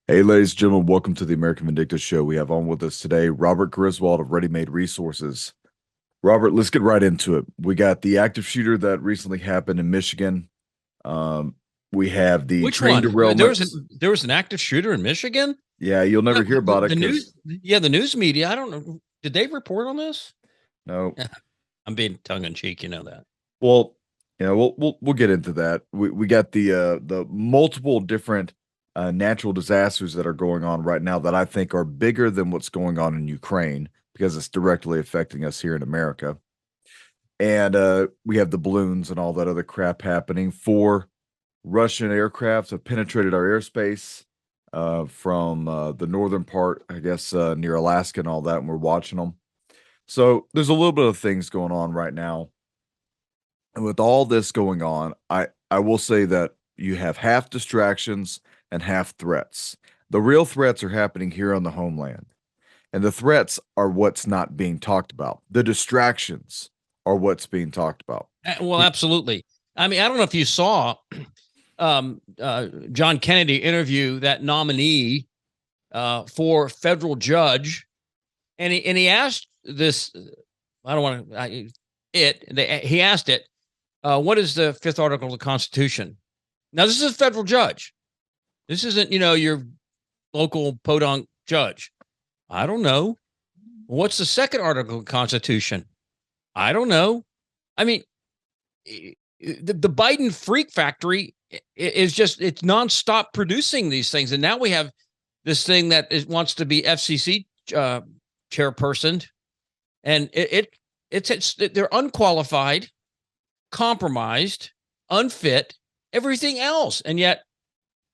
Hey, ladies and gentlemen, welcome to the American Vindicta Show. We have on with us today Robert GRISWOLD of Ready Made Resources. Robert, let's get right into it. We got the active shooter that recently happened in Michigan. Um, we have the Which train one? derailments. There was an active shooter in Michigan. Yeah, you'll Yeah, never hear about it the news. because Yeah, the news media. I don't know. Did they report on this? no. I'm being tongue in cheek. You know that. Well, we'll get into that. We got the multiple different natural disasters that are going on right now that I think are bigger than what's going on in Ukraine because it's directly affecting us here in America. And we have the balloons and all that other crap happening. Four Russian aircrafts have penetrated our airspace from the northern part, I guess, near Alaska and all that, and we're watching them. So there's a little bit of things going on right now. And with all this going on, I will say that you have half distractions and half threats. The real threats are happening here on the homeland. And the threats are what's not being talked about. The distractions are what's being talked about. Well, absolutely. I mean, I don't know if you saw John Kennedy interview that nominee for federal judge, and he asked this. I don't want to. He asked it. What is the fifth article of the Constitution? Now, this is a federal judge. This isn't, your local podunk judge. I don't know. What's the second article of the Constitution? I don't know. I mean, the Biden freak factory is just, it's nonstop producing these things. And now we have this thing that wants to be FCC chairperson. And they're unqualified, compromised, unfit, everything else. And yet,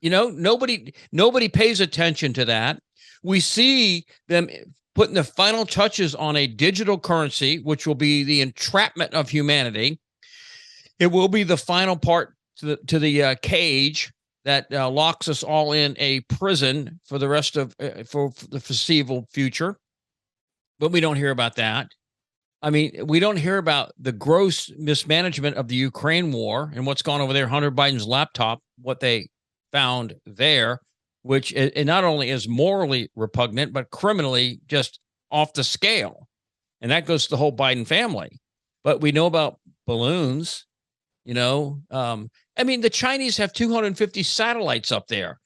nobody pays attention to that. We see them putting the final touches on a digital currency, which will be the entrapment of humanity. It will be the final part to the cage that locks us all in a prison for the rest of for the foreseeable future. But we don't hear about that. I mean, we don't hear about the gross mismanagement of the Ukraine war and what's gone over there. Hunter Biden's laptop, what they found there, which it not only is morally repugnant, but criminally just off the scale. And that goes to the whole Biden family. But we know about balloons, I mean, the Chinese have 250 satellites up there.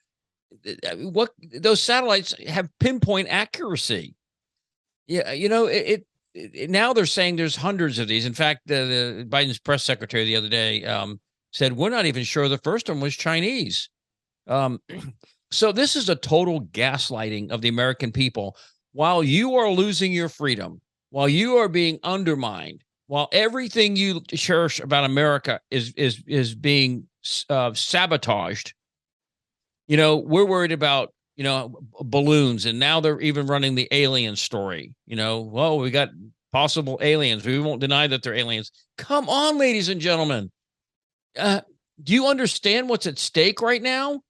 What those satellites have pinpoint accuracy. Yeah, now they're saying there's hundreds of these. In fact, the Biden's press secretary the other day said we're not even sure the first one was Chinese. So this is a total gaslighting of the American people while you are losing your freedom, while you are being undermined, while everything you cherish about America is being sabotaged. We're worried about balloons, and now they're even running the alien story. Well, we got possible aliens. We won't deny that they're aliens. Come on, ladies and gentlemen. Do you understand what's at stake right now?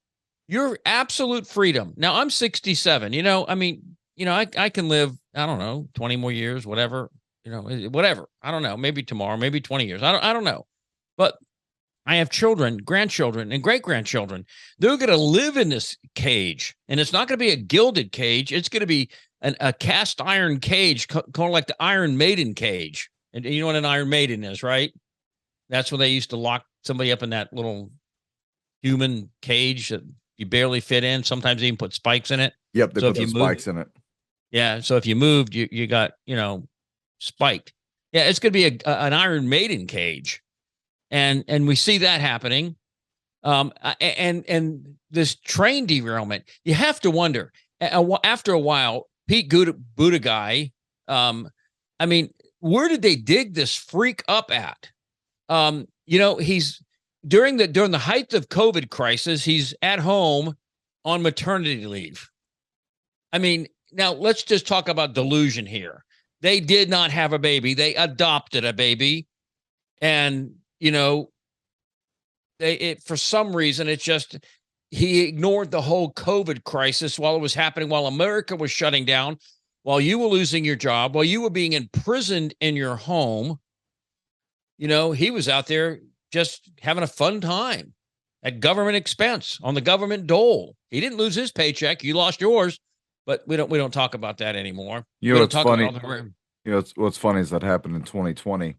Your absolute freedom. Now, I'm 67. I can live, I don't know, 20 more years, whatever, whatever. I don't know. Maybe tomorrow, maybe 20 years. I don't know. But I have children, grandchildren, and great grandchildren. They're going to live in this cage, and it's not going to be a gilded cage. It's going to be a cast iron cage, kind of like the Iron Maiden cage. And you know what an Iron Maiden is, right? That's when they used to lock somebody up in that little human cage that you barely fit in. Sometimes they even put spikes in it. Yep, they So put if you those move, spikes in it. yeah. So if you moved, you got spiked. Yeah, it's going to be an Iron Maiden cage, and we see that happening. And this train derailment, you have to wonder. After a while, Pete Buttigieg, I mean, where did they dig this freak up at? He's during the height of COVID crisis, he's at home on maternity leave. I mean, now let's just talk about delusion here. They did not have a baby. They adopted a baby. And, for some reason, it's just he ignored the whole COVID crisis while it was happening, while America was shutting down, while you were losing your job, while you were being imprisoned in your home. He was out there just having a fun time. at government expense on the government dole. He didn't lose his paycheck. You lost yours, but we don't talk about that anymore. You We know don't what's talk about funny? all the. You know what's funny is that happened in 2020.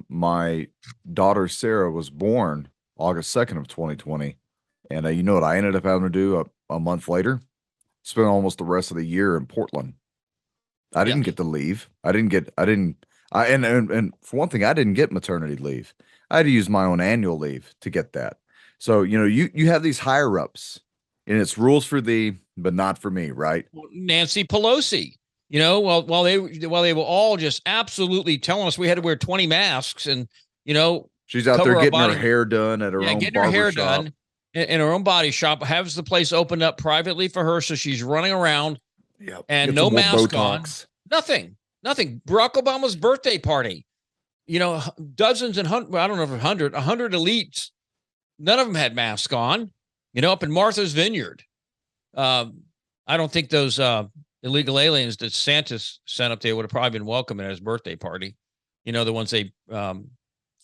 My daughter Sarah was born August 2nd of 2020, and you know what I ended up having to do a month later? Spent almost the rest of the year in Portland. I Yeah. didn't get to leave. And for one thing, I didn't get maternity leave. I had to use my own annual leave to get that. So, you know, you have these higher ups and it's rules for thee, but not for me, right? Nancy Pelosi, while they were all just absolutely telling us we had to wear 20 masks and, She's out there cover our getting her body. hair done at her Yeah, own getting her barber hair shop. done in her own body shop, has the place opened up privately for her. So she's running around Yeah. and Get no some more mask on. Botox. Nothing. Barack Obama's birthday party, dozens and hundreds, I don't know if 100 elites, none of them had masks on, up in Martha's Vineyard. I don't think those illegal aliens that Santos sent up there would have probably been welcome at his birthday party. The ones they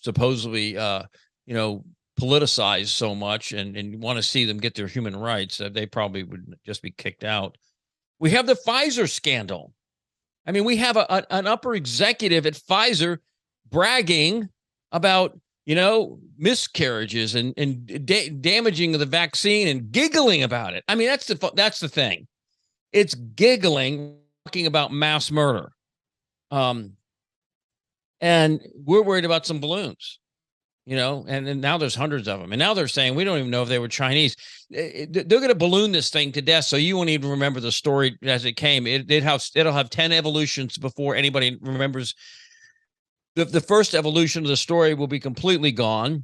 supposedly, politicize so much and want to see them get their human rights that they probably would just be kicked out. We have the Pfizer scandal. I mean, we have an upper executive at Pfizer bragging about, miscarriages and damaging of the vaccine and giggling about it. I mean, that's the thing. It's giggling, talking about mass murder. And we're worried about some balloons, and now there's hundreds of them. And now they're saying we don't even know if they were Chinese. They're going to balloon this thing to death, so you won't even remember the story as it came. It'll have 10 evolutions before anybody remembers. The first evolution of the story will be completely gone.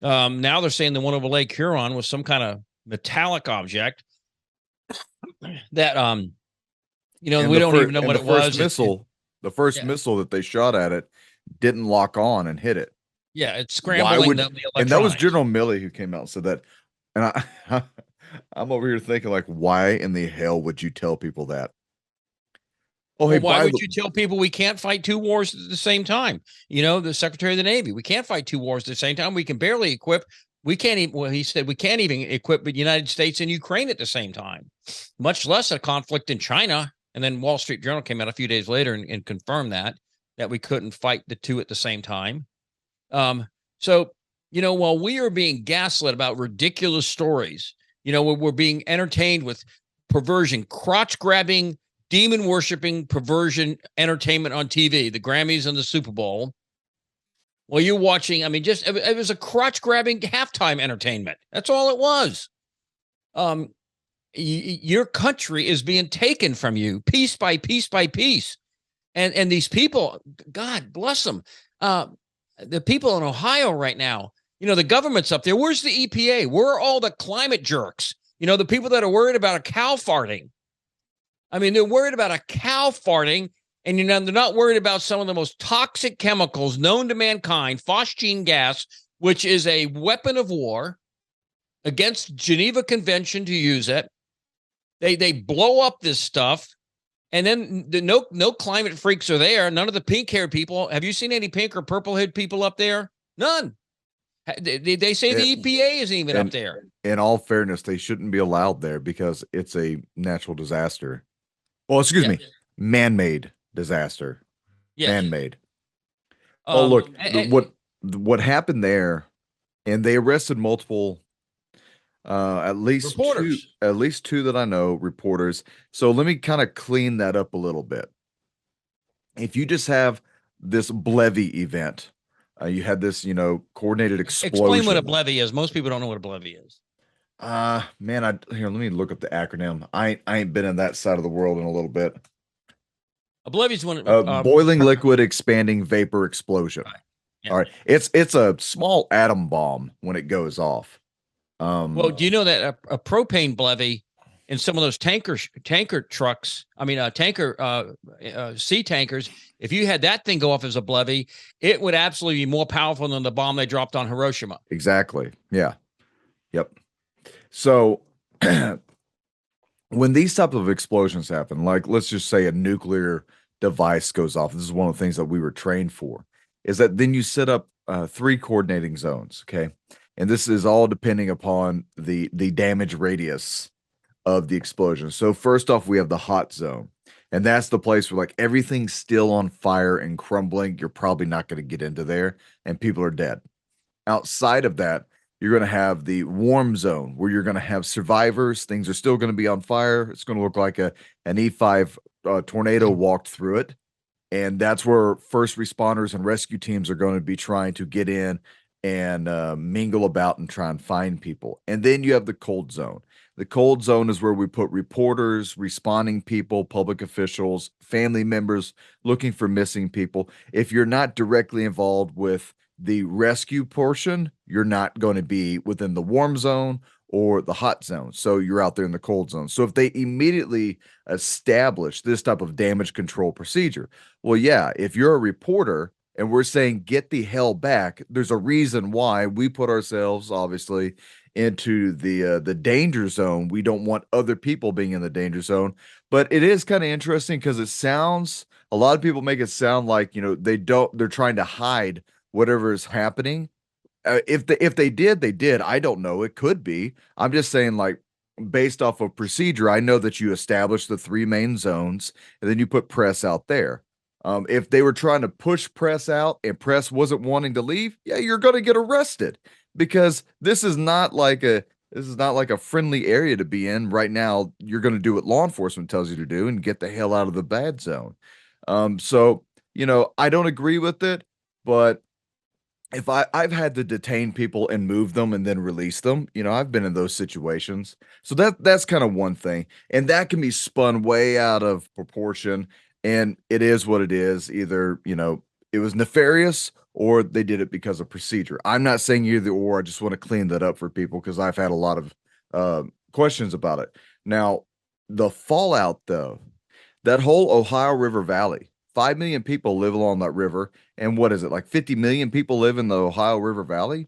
Now they're saying the one over Lake Huron was some kind of metallic object that we don't even know what it was. The first missile that they shot at it didn't lock on and hit it. Yeah, it's scrambling the electronics. And that was General Milley who came out and said that. And I'm over here thinking, like, why in the hell would you tell people that? Oh, well, hey, why would you tell people we can't fight two wars at the same time? The Secretary of the Navy, we can't fight two wars at the same time. We can barely equip. We can't even, well, he said we can't even equip the United States and Ukraine at the same time, much less a conflict in China. And then Wall Street Journal came out a few days later and confirmed that we couldn't fight the two at the same time. So, while we are being gaslit about ridiculous stories, we're being entertained with perversion, crotch grabbing, demon worshiping perversion entertainment on TV, the Grammys and the Super Bowl. Well, you're watching, it was a crotch grabbing halftime entertainment. That's all it was. Your country is being taken from you piece by piece by piece. And these people, God bless them. The people in Ohio right now, the government's up there. Where's the EPA? Where are all the climate jerks? The people that are worried about a cow farting. They're worried about a cow farting, and they're not worried about some of the most toxic chemicals known to mankind, phosgene gas, which is a weapon of war against Geneva Convention to use it. They blow up this stuff, and then no climate freaks are there. None of the pink-haired people. Have you seen any pink or purple-haired people up there? None. They say the EPA isn't even up there. In all fairness, they shouldn't be allowed there because it's a natural disaster. Well, excuse me, man-made disaster. Yes. Man-made. Oh, look, what happened there, and they arrested multiple, at least two that I know, reporters. So let me kind of clean that up a little bit. If you just have this Blevy event, you had this, coordinated explosion. Explain what a Blevy is. Most people don't know what a Blevy is. Man, let me look up the acronym. I ain't been in that side of the world in a little bit. A Blevy is one boiling liquid expanding vapor explosion. Right. Yeah. All right. It's a small atom bomb when it goes off. Well, do you know that a propane Blevy in some of those tanker trucks, sea tankers, if you had that thing go off as a Blevy, it would absolutely be more powerful than the bomb they dropped on Hiroshima. Exactly. Yeah. Yep. So when these type of explosions happen, like let's just say a nuclear device goes off, this is one of the things that we were trained for, is that then you set up 3 coordinating zones, okay? and this is all depending upon the damage radius of the explosion. So first off, we have the hot zone. And that's the place where like everything's still on fire and crumbling. You're probably not going to get into there and people are dead. Outside of that, you're going to have the warm zone where you're going to have survivors. Things are still going to be on fire. It's going to look like an E5 tornado walked through it. And that's where first responders and rescue teams are going to be trying to get in and mingle about and try and find people. And then you have the cold zone. The cold zone is where we put reporters, responding people, public officials, family members looking for missing people. If you're not directly involved with the rescue portion, you're not going to be within the warm zone or the hot zone. So you're out there in the cold zone. So if they immediately establish this type of damage control procedure, well, yeah, if you're a reporter and we're saying get the hell back, there's a reason why we put ourselves obviously into the danger zone. We don't want other people being in the danger zone. But it is kind of interesting because it sounds, a lot of people make it sound like, they're trying to hide whatever is happening. If they did, they did. I don't know. It could be. I'm just saying, like, based off of procedure, I know that you establish the three main zones and then you put press out there. If they were trying to push press out and press wasn't wanting to leave, yeah, you're going to get arrested because this is not like a friendly area to be in right now. You're going to do what law enforcement tells you to do and get the hell out of the bad zone. So I don't agree with it, but if I've had to detain people and move them and then release them, I've been in those situations. So that's kind of one thing. And that can be spun way out of proportion. And it is what it is. Either, it was nefarious or they did it because of procedure. I'm not saying either or. I just want to clean that up for people because I've had a lot of questions about it. Now, the fallout, though, that whole Ohio River Valley, 5 million people live along that river. And what is it, like 50 million people live in the Ohio River Valley?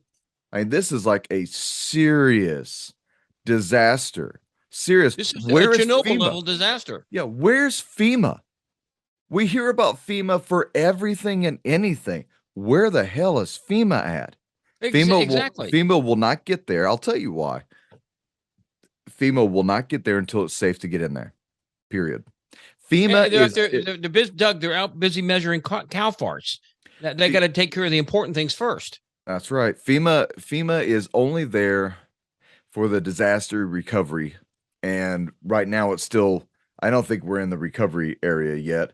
I mean, this is like a serious disaster. Serious. This is a Where is Chernobyl FEMA? level disaster. Yeah, where's FEMA? We hear about FEMA for everything and anything. Where the hell is FEMA at? Exactly. FEMA will not get there. I'll tell you why. FEMA will not get there until it's safe to get in there. Period. FEMA They're, is Doug, they're out busy measuring cow farts. They got to take care of the important things first. That's right. FEMA is only there for the disaster recovery. And right now it's still, I don't think we're in the recovery area yet.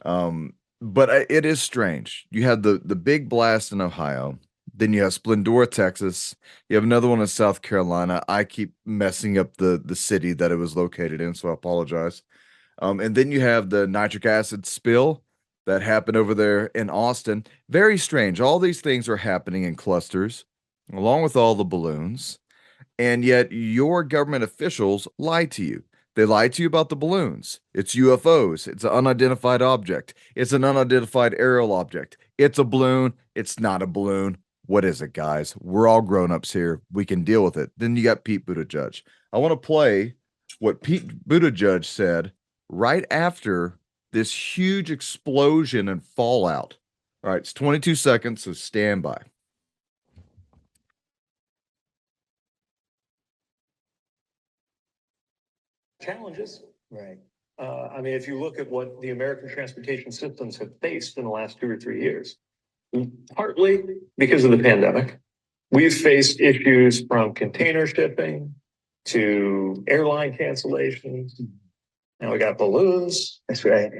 But it is strange. You had the big blast in Ohio. Then you have Splendora, Texas. You have another one in South Carolina. I keep messing up the city that it was located in, so I apologize. And then you have the nitric acid spill that happened over there in Austin. Very strange. All these things are happening in clusters, along with all the balloons. And yet your government officials lied to you. They lied to you about the balloons. It's UFOs. It's an unidentified object. It's an unidentified aerial object. It's a balloon. It's not a balloon. What is it, guys? We're all grown-ups here. We can deal with it. Then you got Pete Buttigieg. I want to play what Pete Buttigieg said right after this huge explosion and fallout. All right, it's 22 seconds, so stand by. Challenges. Right. I mean, if you look at what the American transportation systems have faced in the last 2 or 3 years, partly because of the pandemic, we've faced issues from container shipping to airline cancellations. Now we got balloons. That's right.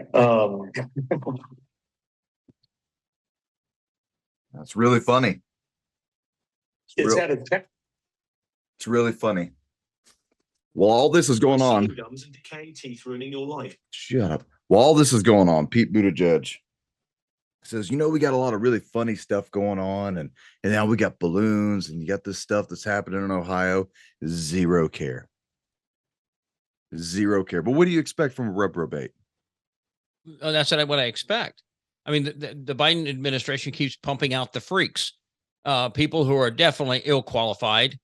That's really funny. It's really funny. While all this is going on, gums and decayed teeth ruining your life. Shut up. While all this is going on, Pete Buttigieg says, we got a lot of really funny stuff going on, and now we got balloons, and you got this stuff that's happening in Ohio. Zero care. Zero care. But what do you expect from a reprobate? Oh, that's what I expect. I mean, the Biden administration keeps pumping out the freaks, people who are definitely ill qualified.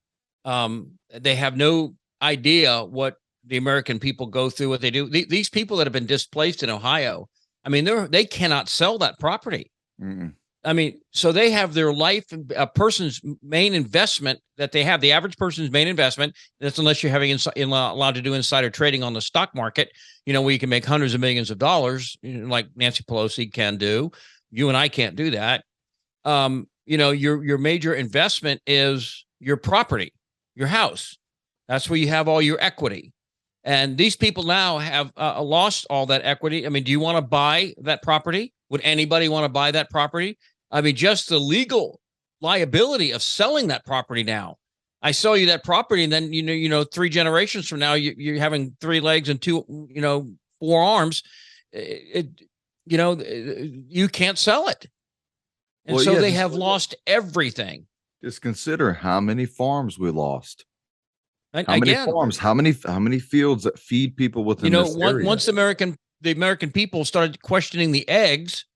They have no idea what the American people go through, what they do. These people that have been displaced in Ohio, I mean, they cannot sell that property. Mm-mm. I mean, so they have their life, a person's main investment that they have, the average person's main investment. That's unless you're having allowed to do insider trading on the stock market, where you can make hundreds of millions of dollars, like Nancy Pelosi can do. You and I can't do that. Your major investment is your property, your house. That's where you have all your equity. And these people now have lost all that equity. I mean, do you want to buy that property? Would anybody want to buy that property? I mean, just the legal liability of selling that property now. I sell you that property, and then 3 generations from now, you're having 3 legs and 2, 4 arms. You can't sell it, and Well, so yeah, they have lost everything. Just consider how many farms we lost. And How many again, farms? How many fields that feed people within this area? once the American people started questioning the eggs,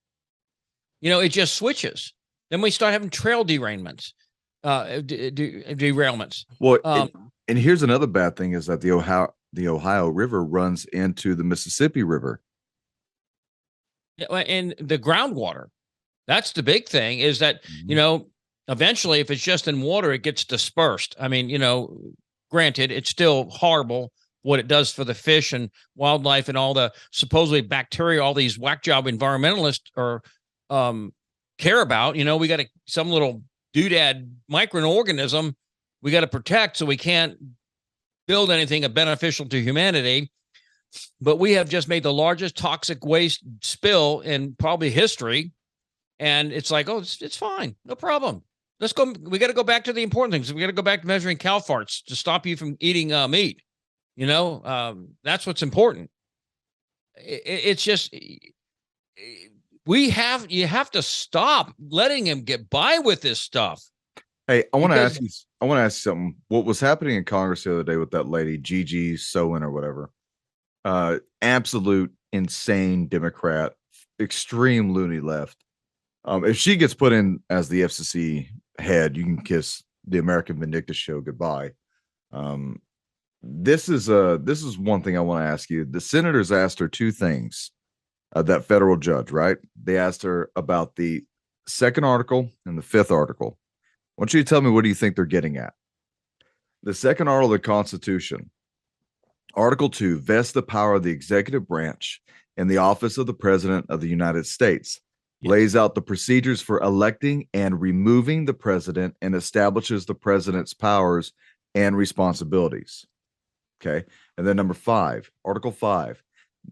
it just switches. Then we start having trail derailments, derailments. Well, and here's another bad thing is that the Ohio River runs into the Mississippi River. And the groundwater. That's the big thing, is that, eventually, if it's just in water, it gets dispersed. I mean, granted, it's still horrible what it does for the fish and wildlife and all the supposedly bacteria, all these whack job environmentalists are care about. We got some little doodad microorganism we got to protect, so we can't build anything beneficial to humanity. But we have just made the largest toxic waste spill in probably history. And it's like, oh, it's fine. No problem. Let's go. We got to go back to the important things. We got to go back to measuring cow farts to stop you from eating meat. That's what's important. It's just, you have to stop letting him get by with this stuff. Hey, I want to ask you something. What was happening in Congress the other day with that lady, Gigi Sowen or whatever? Absolute insane Democrat, extreme loony left. If she gets put in as the FCC head, you can kiss the American Vindicta show goodbye. This is one thing I want to ask you. The senators asked her 2 things. That federal judge, right? They asked her about the 2nd article and the 5th article. I want you to tell me, what do you think they're getting at? The 2nd article of the Constitution, Article 2, vests the power of the executive branch in the office of the President of the United States, lays out the procedures for electing and removing the president, and establishes the president's powers and responsibilities. Okay. And then number 5, Article 5,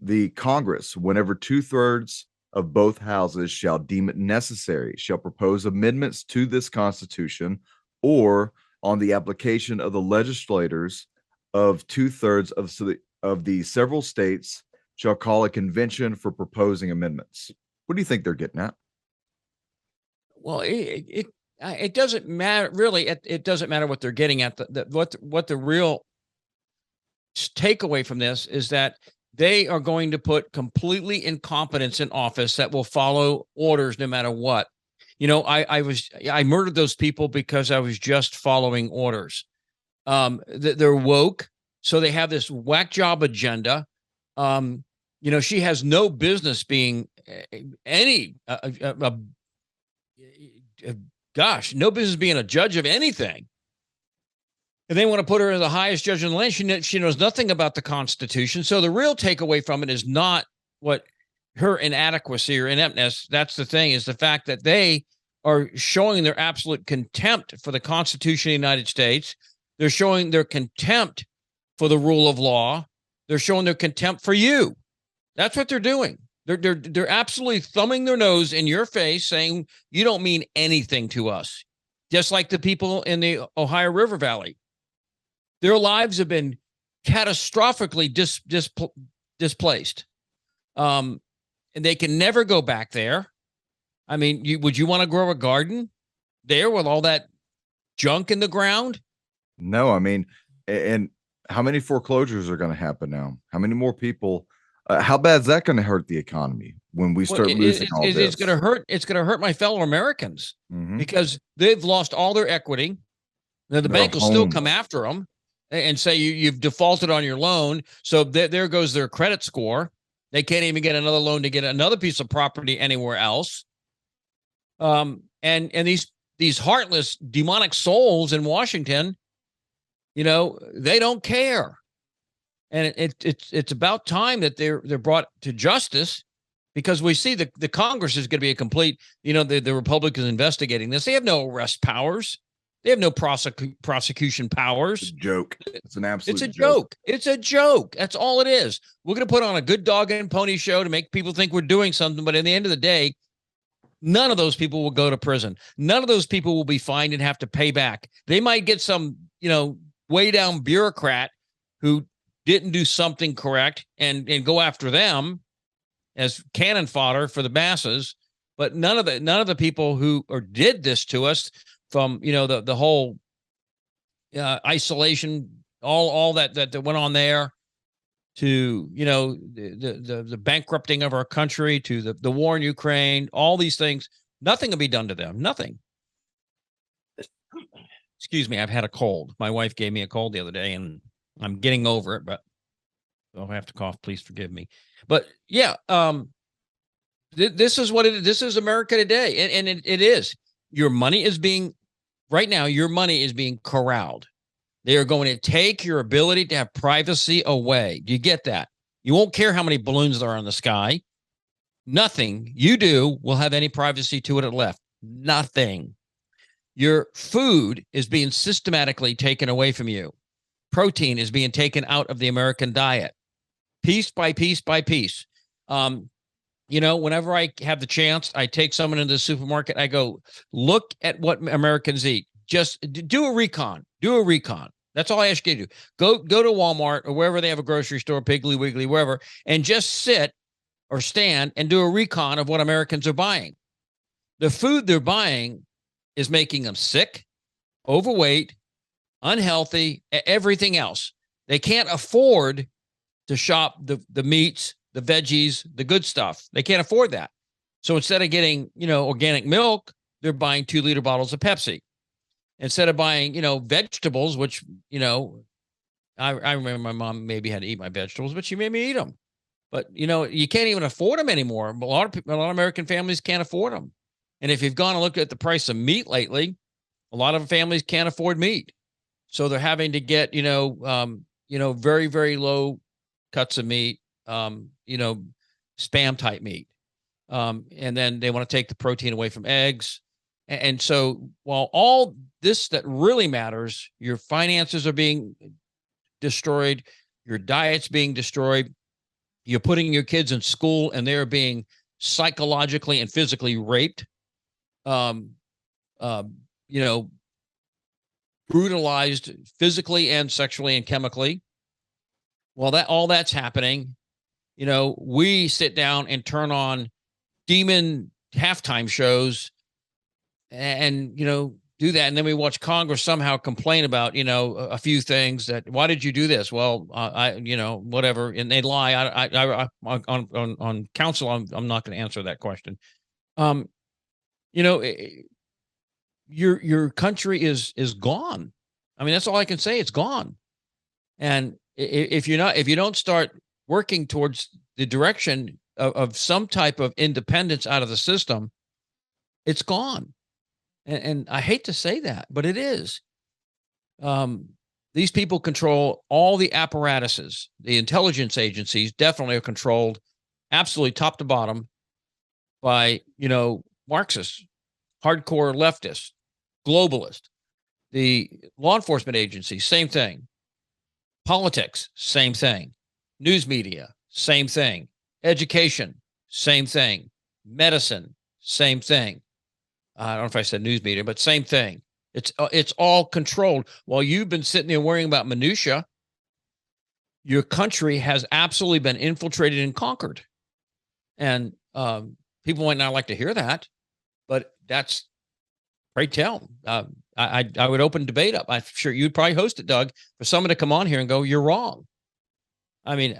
the Congress, whenever 2/3 of both houses shall deem it necessary, shall propose amendments to this Constitution, or on the application of the legislators of 2/3 of the several states, shall call a convention for proposing amendments. What do you think they're getting at? Well, it doesn't matter really. It doesn't matter what they're getting at. What the real takeaway from this is that they are going to put completely incompetence in office that will follow orders no matter what. I murdered those people because I was just following orders. They're woke, so they have this whack job agenda. She has no business being no business being a judge of anything. And they want to put her as the highest judge in the land. She knows nothing about the Constitution. So the real takeaway from it is not what her inadequacy or ineptness. That's the thing, is the fact that they are showing their absolute contempt for the Constitution of the United States. They're showing their contempt for the rule of law. They're showing their contempt for you. That's what they're doing. They're absolutely thumbing their nose in your face, saying you don't mean anything to us. Just like the people in the Ohio River Valley. Their lives have been catastrophically displaced. And they can never go back there. I mean, would you want to grow a garden there with all that junk in the ground? No, I mean, and how many foreclosures are going to happen now? How many more people? How bad is that going to hurt the economy when we start losing all this? It's going to hurt. It's going to hurt my fellow Americans because they've lost all their equity. Now, the bank will still come after them and say you've defaulted on your loan. So there goes their credit score. They can't even get another loan to get another piece of property anywhere else. And these heartless demonic souls in Washington, they don't care. And it's about time that they're brought to justice, because we see the Congress is going to be a complete, the Republicans investigating this. They have no arrest powers. They have no prosecution powers. It's a joke. It's an absolute joke. It's a joke. That's all it is. We're going to put on a good dog and pony show to make people think we're doing something. But at the end of the day, none of those people will go to prison. None of those people will be fined and have to pay back. They might get some, way down bureaucrat who didn't do something correct and go after them as cannon fodder for the masses. But none of the people who did this to us, from the whole isolation, all that went on there, to the bankrupting of our country, to the war in Ukraine, all these things, nothing will be done to them. Nothing. Excuse me, I've had a cold. My wife gave me a cold the other day, and I'm getting over it, but I'll have to cough. Please forgive me. But yeah, this is what it is. This is America today, and it is. Your money is being corralled. They are going to take your ability to have privacy away. Do you get that? You won't care how many balloons there are in the sky. Nothing you do will have any privacy to it left. Nothing. Your food is being systematically taken away from you. Protein is being taken out of the American diet, piece by piece by piece. Whenever I have the chance, I take someone into the supermarket. I go, look at what Americans eat. Just do a recon. Do a recon. That's all I ask you to do. Go to Walmart or wherever they have a grocery store, Piggly Wiggly, wherever, and just sit or stand and do a recon of what Americans are buying. The food they're buying is making them sick, overweight, unhealthy, everything else. They can't afford to shop the meats, the veggies, the good stuff. They can't afford that. So instead of getting, organic milk, they're buying 2-liter bottles of Pepsi. Instead of buying, vegetables, which, I remember my mom maybe had to eat my vegetables, but she made me eat them. But, you can't even afford them anymore. A lot of American families can't afford them. And if you've gone and looked at the price of meat lately, a lot of families can't afford meat. So they're having to get, very, very low cuts of meat, spam type meat. And then they want to take the protein away from eggs. And so while all this that really matters, your finances are being destroyed, your diet's being destroyed, you're putting your kids in school and they're being psychologically and physically raped, brutalized physically and sexually and chemically. Well, all that's happening. We sit down and turn on demon halftime shows and do that. And then we watch Congress somehow complain about, a few things that, why did you do this? Well, whatever. And they lie. I on council, I'm not going to answer that question. Your country is gone. I mean, that's all I can say. It's gone. And if you don't start working towards the direction of some type of independence out of the system, it's gone. And I hate to say that, but it is. These people control all the apparatuses. The intelligence agencies definitely are controlled absolutely top to bottom by, Marxists, hardcore leftists, globalists. The law enforcement agencies, same thing. Politics, same thing. News media, same thing. Education, same thing. Medicine, same thing. I don't know if I said news media, but same thing. It's all controlled. While you've been sitting there worrying about minutia, your country has absolutely been infiltrated and conquered. And people might not like to hear that, but that's, pray tell. I would open debate up. I'm sure you'd probably host it, Doug, for someone to come on here and go, you're wrong. I mean,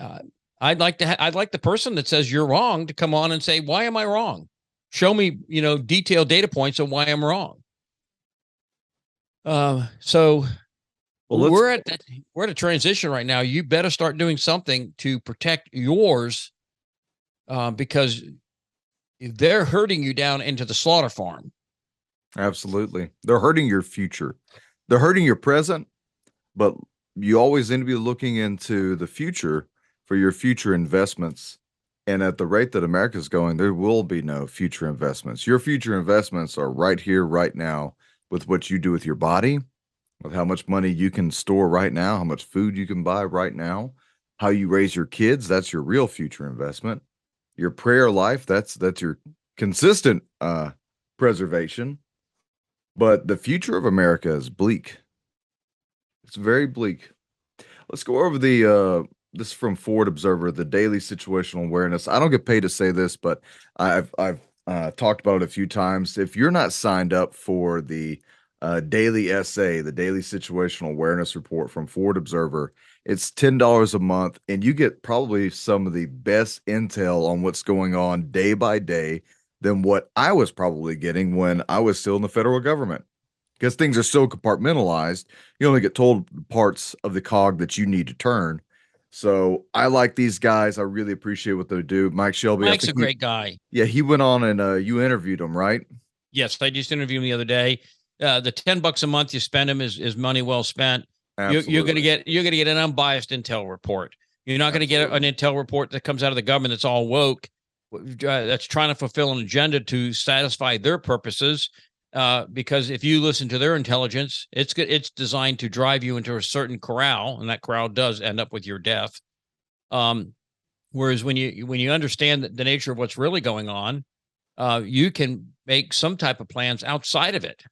I'd like the person that says you're wrong to come on and say, why am I wrong? Show me, detailed data points on why I'm wrong. So we're at a transition right now. You better start doing something to protect yours, because they're herding you down into the slaughter farm. Absolutely. They're hurting your future. They're hurting your present, but you always need to be looking into the future for your future investments. And at the rate that America's going, there will be no future investments. Your future investments are right here, right now, with what you do with your body, with how much money you can store right now, how much food you can buy right now, how you raise your kids. That's your real future investment. Your prayer life, that's your consistent preservation. But the future of America is bleak. It's very bleak. Let's go over this is from Ford Observer, the daily situational awareness. I don't get paid to say this, but I've talked about it a few times. If you're not signed up for the daily SA, the daily situational awareness report from Ford Observer, it's $10 a month, and you get probably some of the best intel on what's going on day by day than what I was probably getting when I was still in the federal government. Because things are so compartmentalized, you only get told parts of the cog that you need to turn. So I like these guys. I really appreciate what they do. Mike Shelby, Mike's a great guy. Yeah, he went on and you interviewed him, right? Yes, I just interviewed him the other day. The $10 a month you spend him is money well spent. You're gonna get an unbiased intel report. You're not gonna get an intel report that comes out of the government that's all woke, that's trying to fulfill an agenda to satisfy their purposes. Because if you listen to their intelligence, it's designed to drive you into a certain corral, and that corral does end up with your death. Whereas when you understand the nature of what's really going on, you can make some type of plans outside of it.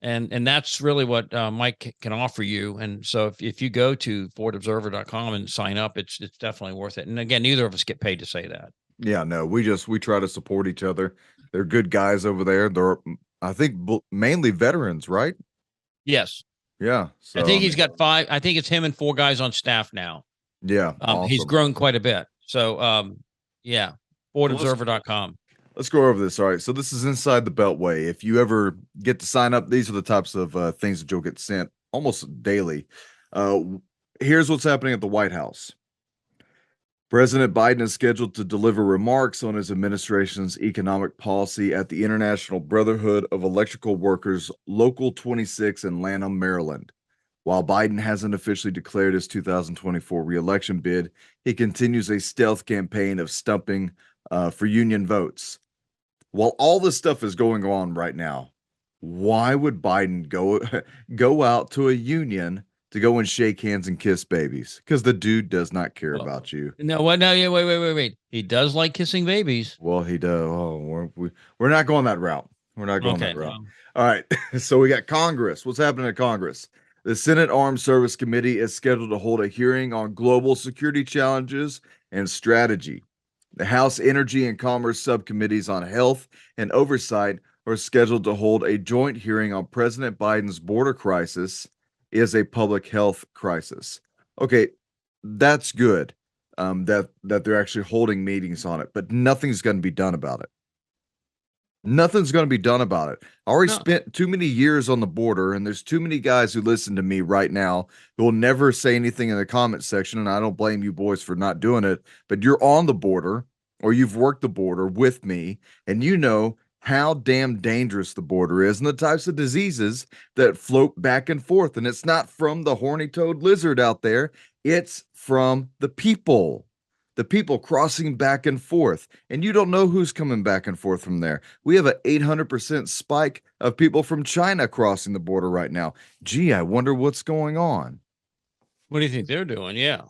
And that's really what Mike can offer you. And so if you go to fordobserver.com and sign up, it's definitely worth it. And again, neither of us get paid to say that. Yeah, no, we try to support each other. They're good guys over there. They're, I think, mainly veterans, right? Yes. Yeah. So I think he's got 5. I think it's him and 4 guys on staff now. Yeah. Awesome. He's grown quite a bit. So, yeah, fordobserver.com. Let's go over this. All right. So this is inside the Beltway. If you ever get to sign up, these are the types of things that you'll get sent almost daily. Here's what's happening at the White House. President Biden is scheduled to deliver remarks on his administration's economic policy at the International Brotherhood of Electrical Workers Local 26 in Lanham, Maryland. While Biden hasn't officially declared his 2024 reelection bid, he continues a stealth campaign of stumping for union votes. While all this stuff is going on right now, why would Biden go out to a union to go and shake hands and kiss babies? Because the dude does not care about you. No, what? No, yeah, wait. He does like kissing babies. Well, he does. Oh, we're not going that route. We're not going that route. All right. So we got Congress. What's happening at Congress? The Senate Armed Service Committee is scheduled to hold a hearing on global security challenges and strategy. The House Energy and Commerce Subcommittees on Health and Oversight are scheduled to hold a joint hearing on President Biden's border crisis is a public health crisis. Okay, that's good that they're actually holding meetings on it, but nothing's going to be done about it. Nothing's going to be done about it. I already spent too many years on the border, and there's too many guys who listen to me right now who will never say anything in the comment section, and I don't blame you boys for not doing it, but you're on the border, or you've worked the border with me, and you know how damn dangerous the border is and the types of diseases that float back and forth. And it's not from the horny-toed lizard out there. It's from the people crossing back and forth. And you don't know who's coming back and forth from there. We have an 800% spike of people from China crossing the border right now. Gee, I wonder what's going on. What do you think they're doing? Yeah.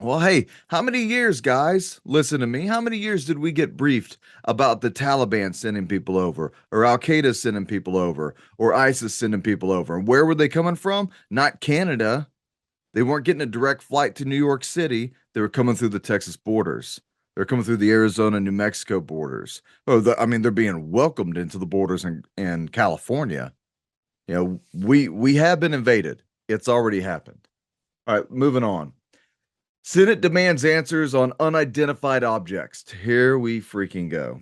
Well, hey, how many years, guys? Listen to me. How many years did we get briefed about the Taliban sending people over, or Al Qaeda sending people over, or ISIS sending people over? And where were they coming from? Not Canada. They weren't getting a direct flight to New York City. They were coming through the Texas borders. They're coming through the Arizona, New Mexico borders. Oh, I mean, they're being welcomed into the borders in California. You know, we have been invaded. It's already happened. All right, moving on. Senate demands answers on unidentified objects. Here we freaking go.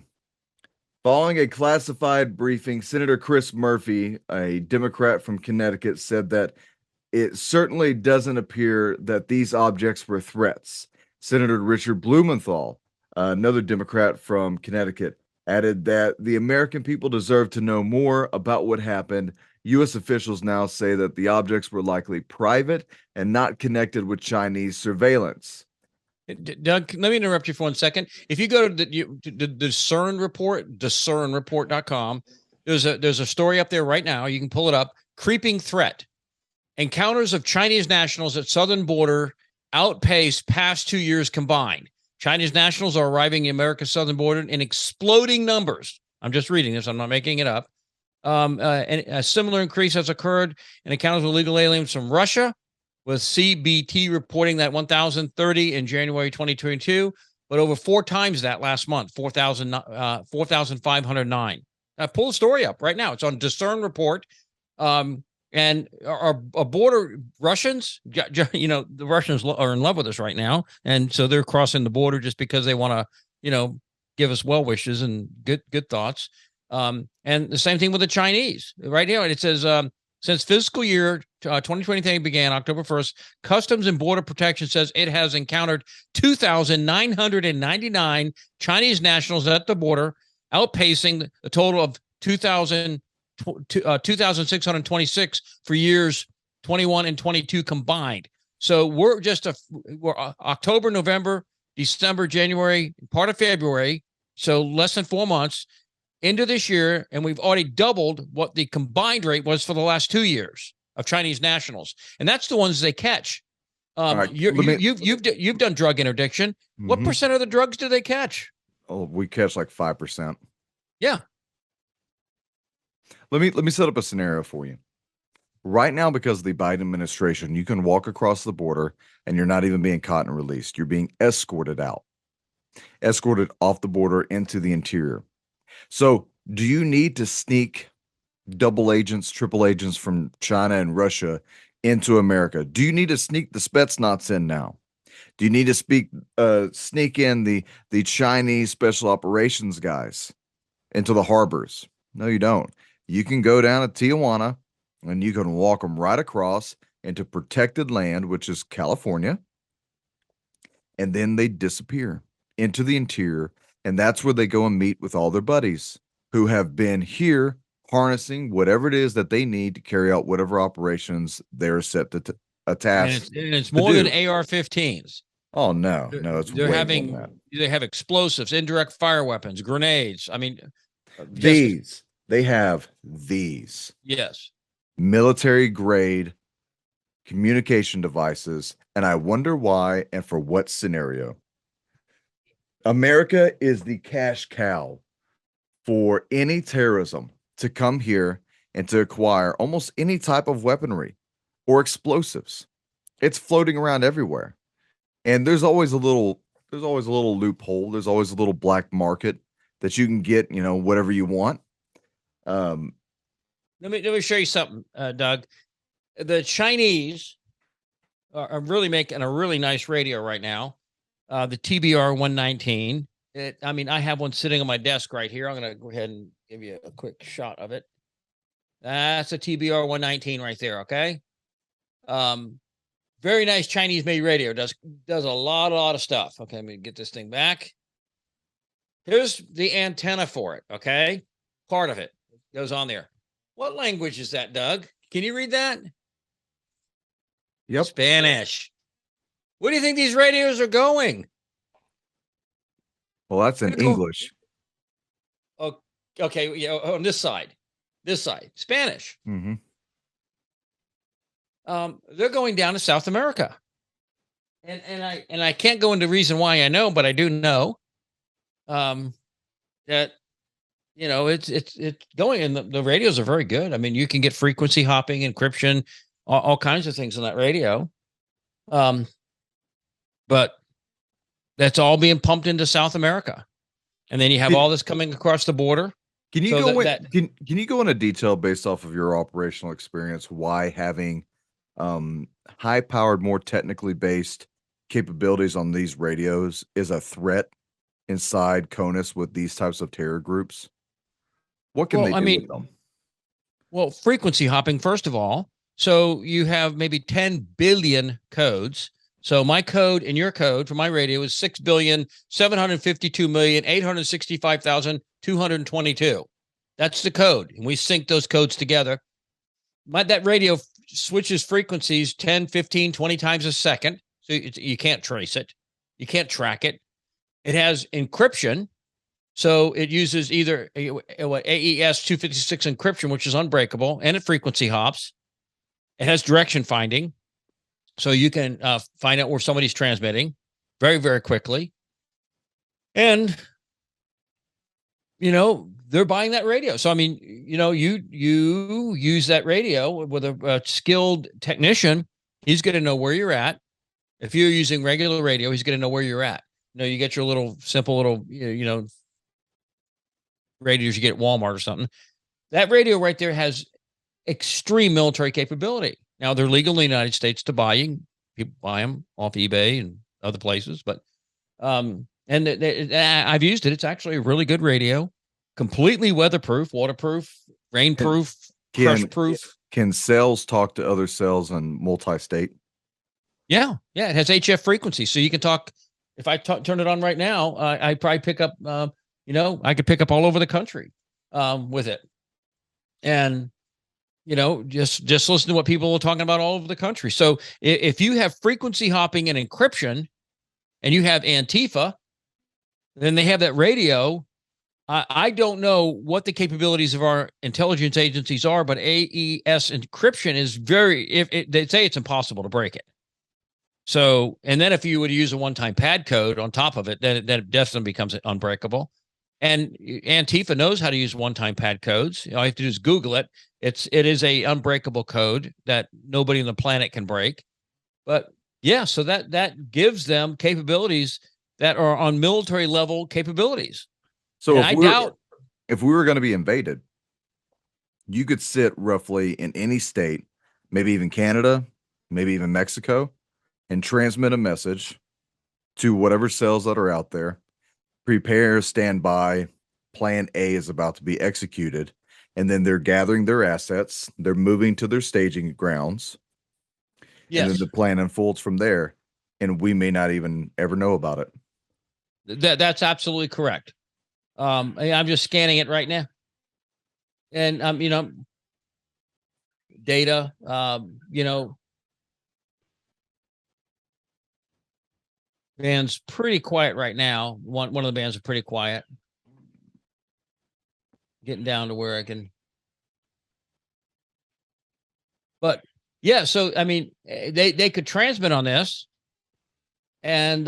Following a classified briefing, Senator Chris Murphy, a Democrat from Connecticut, said that it certainly doesn't appear that these objects were threats. Senator Richard Blumenthal, another Democrat from Connecticut, added that the American people deserve to know more about what happened. U.S. officials now say that the objects were likely private and not connected with Chinese surveillance. Doug, let me interrupt you for 1 second. If you go to the Discern Report, discernreport.com, there's a story up there right now. You can pull it up. Creeping threat. Encounters of Chinese nationals at southern border outpace past 2 years combined. Chinese nationals are arriving in America's southern border in exploding numbers. I'm just reading this. I'm not making it up. And a similar increase has occurred in encounters with illegal aliens from Russia, with CBT reporting that 1,030 in January 2022, but over 4 times that last month, 4,509. Pull the story up right now. It's on Discern Report. And our border Russians, the Russians are in love with us right now. And so they're crossing the border just because they want to, give us well wishes and good thoughts. And the same thing with the Chinese right now. It says, since fiscal year 2023 began October 1st, Customs and Border Protection says it has encountered 2,999 Chinese nationals at the border, outpacing the total of 2,626 for years 21 and 22 combined. So we're October, November, December, January, part of February. So less than 4 months into this year, and we've already doubled what the combined rate was for the last 2 years of Chinese nationals, and that's the ones they catch. Right, you've done drug interdiction. Mm-hmm. What percent of the drugs do they catch? Oh, we catch like 5%. Yeah. Let me set up a scenario for you. Right now, because of the Biden administration, you can walk across the border and you're not even being caught and released. You're being escorted out, escorted off the border into the interior. So do you need to sneak double agents, triple agents from China and Russia into America? Do you need to sneak the Spetsnaz in now? Do you need to sneak in the Chinese special operations guys into the harbors? No, you don't. You can go down to Tijuana and you can walk them right across into protected land, which is California. And then they disappear into the interior. And that's where they go and meet with all their buddies who have been here harnessing whatever it is that they need to carry out whatever operations they're set to attach. And it's more than AR-15s. Oh, no, it's way more than that. They have explosives, indirect fire weapons, grenades. I mean, they have these. Yes. Military grade communication devices. And I wonder why and for what scenario. America is the cash cow for any terrorism to come here and to acquire almost any type of weaponry or explosives. It's floating around everywhere. And there's always a little loophole. There's always a little black market that you can get, whatever you want. Let me show you something, Doug. The Chinese are really making a really nice radio right now. The TBR 119. I have one sitting on my desk right here. I'm going to go ahead and give you a quick shot of it. That's a TBR 119 right there. Okay. Very nice Chinese made radio. Does a lot of stuff. Okay. Let me get this thing back. Here's the antenna for it. Okay. Part of it goes on there. What language is that, Doug? Can you read that? Yep. Spanish. Where do you think these radios are going? Well, that's in English. Oh, okay. Yeah, on this side, Spanish. Mm-hmm. They're going down to South America, and I can't go into reason why I know, but I do know, that it's going, and the radios are very good. I mean, you can get frequency hopping, encryption, all kinds of things on that radio. But that's all being pumped into South America. And then you have all this coming across the border. Can you can you go into detail based off of your operational experience why having high powered, more technically based capabilities on these radios is a threat inside CONUS with these types of terror groups? What can they do with them? Well, frequency hopping, first of all. So you have maybe 10 billion codes. So my code and your code for my radio is 6,752,865,000 222. That's the code. And we sync those codes together. That radio switches frequencies 10, 15, 20 times a second. So you can't trace it. You can't track it. It has encryption. So it uses either AES 256 encryption, which is unbreakable, and it frequency hops. It has direction finding. So you can find out where somebody's transmitting very, very quickly. And, they're buying that radio. So, I mean, you use that radio with a skilled technician. He's going to know where you're at. If you're using regular radio, he's going to know where you're at. You get your little simple little, radios you get at Walmart or something. That radio right there has extreme military capability. Now, they're legal in the United States to buy. People buy them off eBay and other places. But, I've used it. It's actually a really good radio. Completely weatherproof, waterproof, rainproof, crush-proof. Can cells talk to other cells in multi-state? Yeah. It has HF frequency. So you can talk. If I turn it on right now, I probably pick up, I could pick up all over the country with it. And, just listen to what people are talking about all over the country. So if you have frequency hopping and encryption and you have Antifa, then they have that radio. I don't know what the capabilities of our intelligence agencies are, but AES encryption is they say it's impossible to break it. So, and then if you would use a one-time pad code on top of it, then it definitely becomes unbreakable. And Antifa knows how to use one-time pad codes. All you have to do is Google it. It is a unbreakable code that nobody on the planet can break. But yeah, so that gives them capabilities that are on military level capabilities. So if we were going to be invaded, you could sit roughly in any state, maybe even Canada, maybe even Mexico, and transmit a message to whatever cells that are out there. Prepare, stand by, plan A is about to be executed. And then they're gathering their assets. They're moving to their staging grounds. Yes. And then the plan unfolds from there. And we may not even ever know about it. That's absolutely correct. I'm just scanning it right now. And, data, band's pretty quiet right now. One of the bands are pretty quiet. Getting down to where I can. But yeah, so I mean, they could transmit on this, and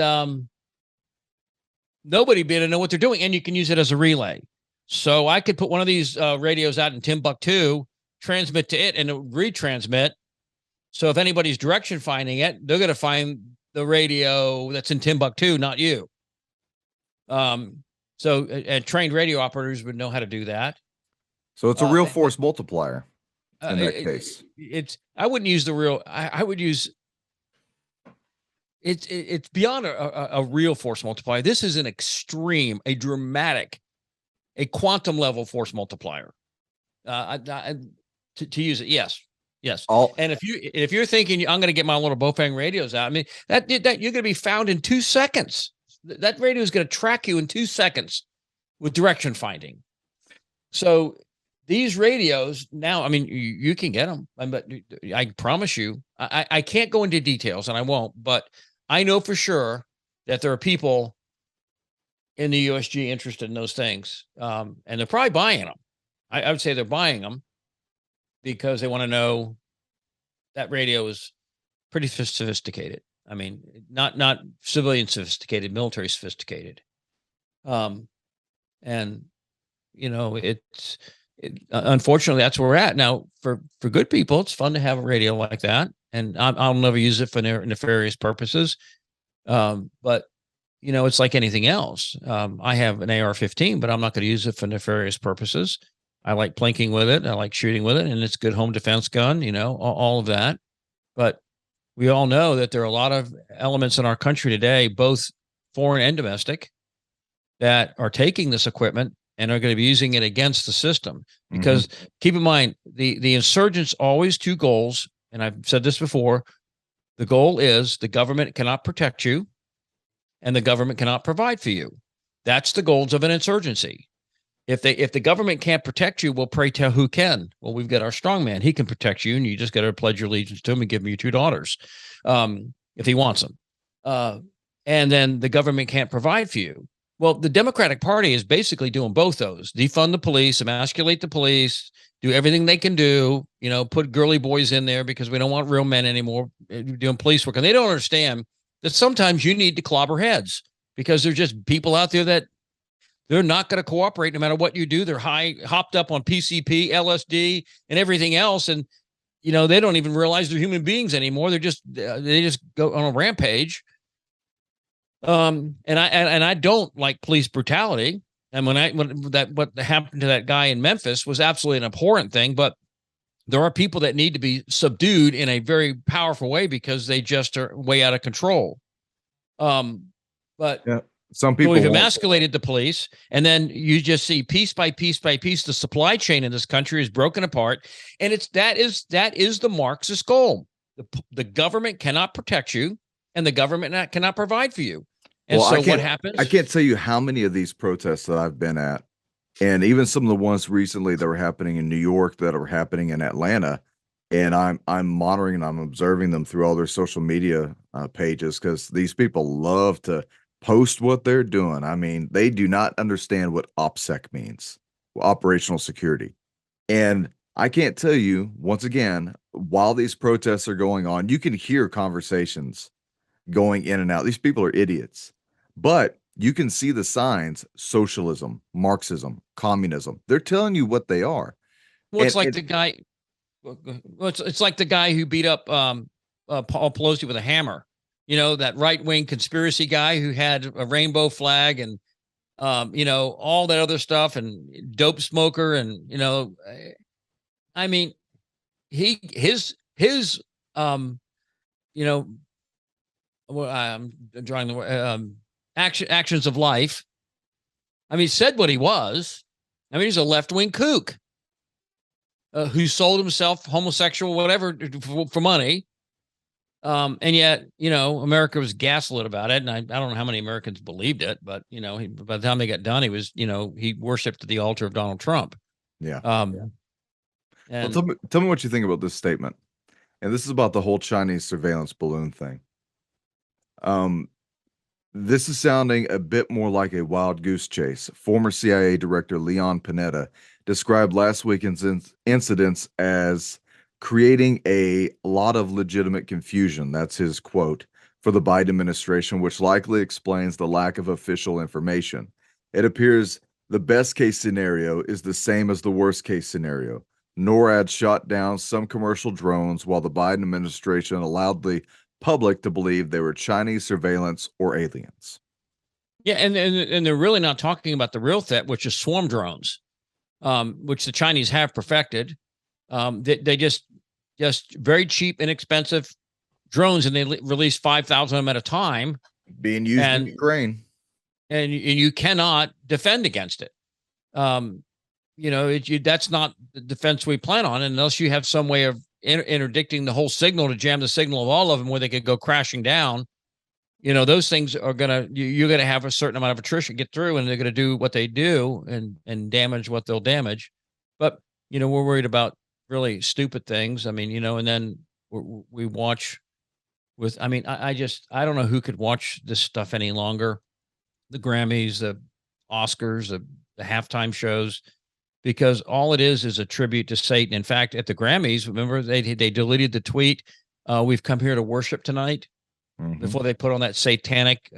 nobody be able to know what they're doing, and you can use it as a relay. So I could put one of these radios out in Timbuktu, transmit to it, and it would retransmit. So if anybody's direction finding it, they're going to find the radio that's in Timbuktu, not you. So trained radio operators would know how to do that. So it's a real force multiplier in that case. I wouldn't use the real. I would use. It's beyond a real force multiplier. This is an extreme, a dramatic, a quantum level force multiplier. To use it, yes. And if you're thinking I'm going to get my little Bofang radios out, I mean that you're going to be found in 2 seconds. That radio is going to track you in 2 seconds with direction finding. So these radios now, I mean, you can get them, but I promise you, I can't go into details, and I won't. But I know for sure that there are people in the USG interested in those things, and they're probably buying them. I would say they're buying them because they want to know that radio is pretty sophisticated. I mean, not civilian sophisticated, military sophisticated. And unfortunately that's where we're at now. For good people, it's fun to have a radio like that. And I'll never use it for nefarious purposes. But it's like anything else. I have an AR-15, but I'm not going to use it for nefarious purposes. I like plinking with it. I like shooting with it, and it's a good home defense gun, all of that. But we all know that there are a lot of elements in our country today, both foreign and domestic, that are taking this equipment and are going to be using it against the system. Because keep in mind, the insurgents always 2 goals, and I've said this before. The goal is the government cannot protect you, and the government cannot provide for you. That's the goals of an insurgency. If the government can't protect you, well, pray tell who can. Well, we've got our strong man. He can protect you, and you just got to pledge your allegiance to him and give him your 2 daughters, if he wants them. And then the government can't provide for you. Well, the Democratic Party is basically doing both those: defund the police, emasculate the police, do everything they can do. Put girly boys in there because we don't want real men anymore doing police work, and they don't understand that sometimes you need to clobber heads because there's just people out there that they're not going to cooperate no matter what you do. They're hopped up on PCP, LSD, and everything else. And, they don't even realize they're human beings anymore. They just go on a rampage. And I don't like police brutality. And what happened to that guy in Memphis was absolutely an abhorrent thing, but there are people that need to be subdued in a very powerful way because they just are way out of control. But yeah. Some people we've emasculated the police, and then you just see piece by piece by piece the supply chain in this country is broken apart, and that is the Marxist goal. The government cannot protect you, and the government cannot provide for you. And so what happens? I can't tell you how many of these protests that I've been at, and even some of the ones recently that were happening in New York, that are happening in Atlanta, and I'm monitoring and I'm observing them through all their social media pages, because these people love to post what they're doing. I mean, they do not understand what OPSEC means, operational security. And I can't tell you, once again, while these protests are going on, you can hear conversations going in and out. These people are idiots, but you can see the signs: socialism, Marxism, communism. They're telling you what they are. Well, it's like the guy. It's like the guy who beat up Paul Pelosi with a hammer. That right-wing conspiracy guy who had a rainbow flag and, all that other stuff, and dope smoker. And, I mean, his well, I'm drawing the actions of life. I mean, he said what he was. I mean, he's a left-wing kook who sold himself homosexual, whatever, for money. And yet, America was gaslit about it. And I don't know how many Americans believed it, but, by the time they got done, he was, he worshiped at the altar of Donald Trump. Yeah. And well, tell me what you think about this statement. And this is about the whole Chinese surveillance balloon thing. This is sounding a bit more like a wild goose chase. Former CIA Director Leon Panetta described last weekend's incidents as creating a lot of legitimate confusion. That's his quote, for the Biden administration, which likely explains the lack of official information. It appears the best case scenario is the same as the worst case scenario. NORAD shot down some commercial drones while the Biden administration allowed the public to believe they were Chinese surveillance or aliens. Yeah, and they're really not talking about the real threat, which is swarm drones, which the Chinese have perfected. They just very cheap, inexpensive drones, and they release 5,000 of them at a time, being used in Ukraine, and you cannot defend against it. That's not the defense we plan on, unless you have some way of interdicting the whole signal to jam the signal of all of them where they could go crashing down. Those things are you're gonna have a certain amount of attrition get through, and they're gonna do what they do and damage what they'll damage. But we're worried about really stupid things. I mean, and then we watch with. I mean, I don't know who could watch this stuff any longer. The Grammys, the Oscars, the halftime shows. Because all it is a tribute to Satan. In fact, at the Grammys, remember, they deleted the tweet, "We've come here to worship tonight," before they put on that satanic,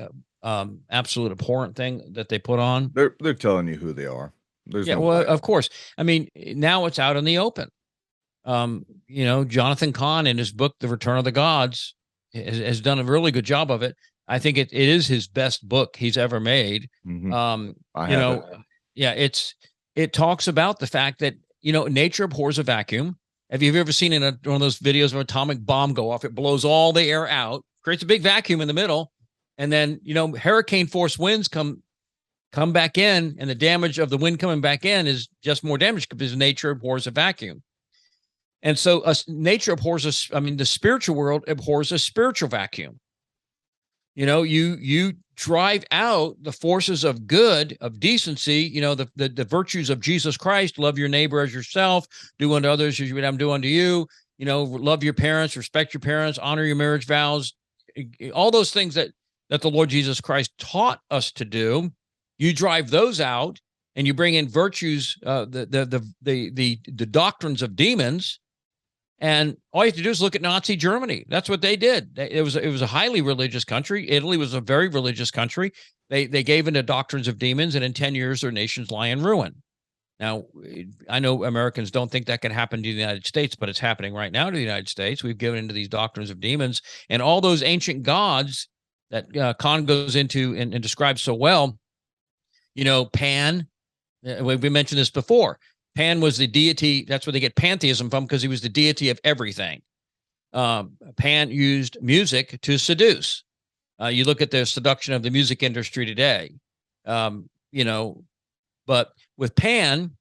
absolute abhorrent thing that they put on. They're telling you who they are. Of course. I mean, now it's out in the open. Jonathan Cahn, in his book, The Return of the Gods, has done a really good job of it. I think it is his best book he's ever made. It talks about the fact that, nature abhors a vacuum. Have you ever seen one of those videos of an atomic bomb go off? It blows all the air out, creates a big vacuum in the middle. And then, hurricane force winds come back in, and the damage of the wind coming back in is just more damage because nature abhors a vacuum. And so nature abhors the spiritual world abhors a spiritual vacuum. You drive out the forces of good, of decency, the virtues of Jesus Christ. Love your neighbor as yourself, do unto others as you would have them do unto you. Love your parents, respect your parents, honor your marriage vows, all those things that the Lord Jesus Christ taught us to do. You drive those out, and you bring in virtues, the doctrines of demons. And all you have to do is look at Nazi Germany. That's what they did. It was a highly religious country. Italy was a very religious country. They gave into doctrines of demons, and in 10 years, their nations lie in ruin. Now, I know Americans don't think that can happen to the United States, but it's happening right now to the United States. We've given into these doctrines of demons, and all those ancient gods that Khan goes into and describes so well. Pan. We mentioned this before. Pan was the deity. That's where they get pantheism from, because he was the deity of everything. Pan used music to seduce. You look at the seduction of the music industry today. But with Pan,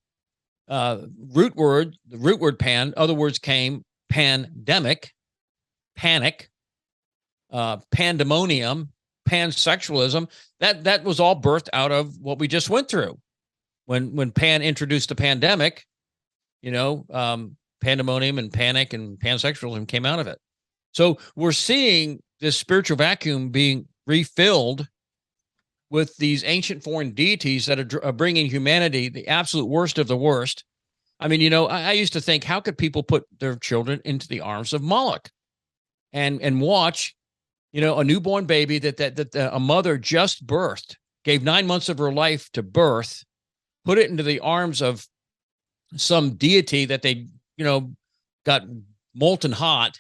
the root word pan, other words came: pandemic, panic, pandemonium, pansexualism. That was all birthed out of what we just went through. When Pan introduced the pandemic, pandemonium and panic and pansexualism came out of it. So we're seeing this spiritual vacuum being refilled with these ancient foreign deities that are bringing humanity the absolute worst of the worst. I mean, I used to think, how could people put their children into the arms of Moloch and watch, a newborn baby that a mother just birthed, gave 9 months of her life to birth, put it into the arms of some deity that they, got molten hot,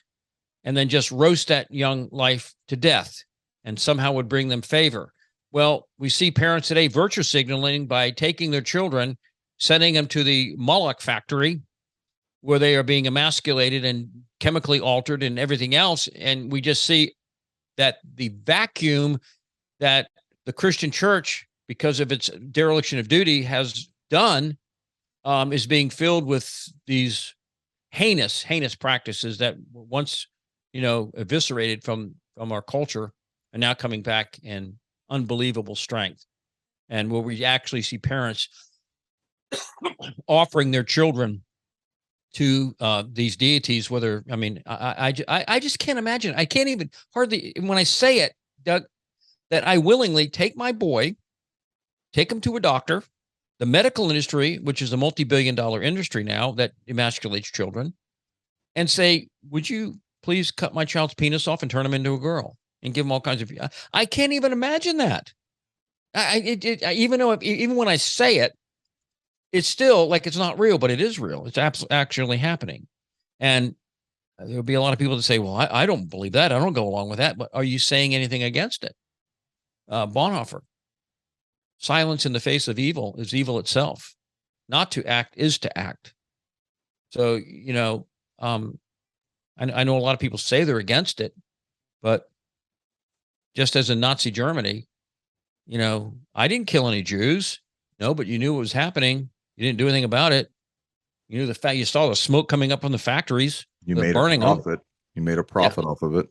and then just roast that young life to death, and somehow would bring them favor. Well, we see parents today virtue signaling by taking their children, sending them to the Moloch factory, where they are being emasculated and chemically altered and everything else. And we just see that the vacuum that the Christian church, because of its dereliction of duty, has done, is being filled with these heinous practices that were once, eviscerated from our culture, and now coming back in unbelievable strength. And where we actually see parents offering their children to these deities, whether, I just can't imagine. I can't even hardly, when I say it, Doug, that I willingly take my boy, take him to a doctor, the medical industry, which is a multi-billion-dollar industry now that emasculates children, and say, would you please cut my child's penis off and turn him into a girl, and give him all kinds of, I can't even imagine that. Even when I say it, it's still like it's not real, but it is real. It's actually happening. And there'll be a lot of people that say, well, I don't believe that. I don't go along with that. But are you saying anything against it? Bonhoeffer, silence in the face of evil is evil itself. Not to act is to act. So, I know a lot of people say they're against it, but just as in Nazi Germany, I didn't kill any Jews. No, but you knew what was happening. You didn't do anything about it. You knew the fact, you saw the smoke coming up from the factories. You made a profit. You made a profit off of it.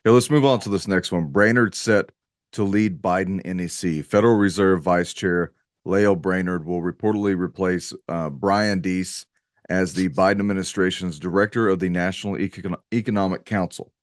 Yeah, let's move on to this next one. Brainerd set to lead Biden NEC. Federal Reserve Vice Chair Lael Brainerd will reportedly replace Brian Deese as the Biden administration's director of the National Economic Council.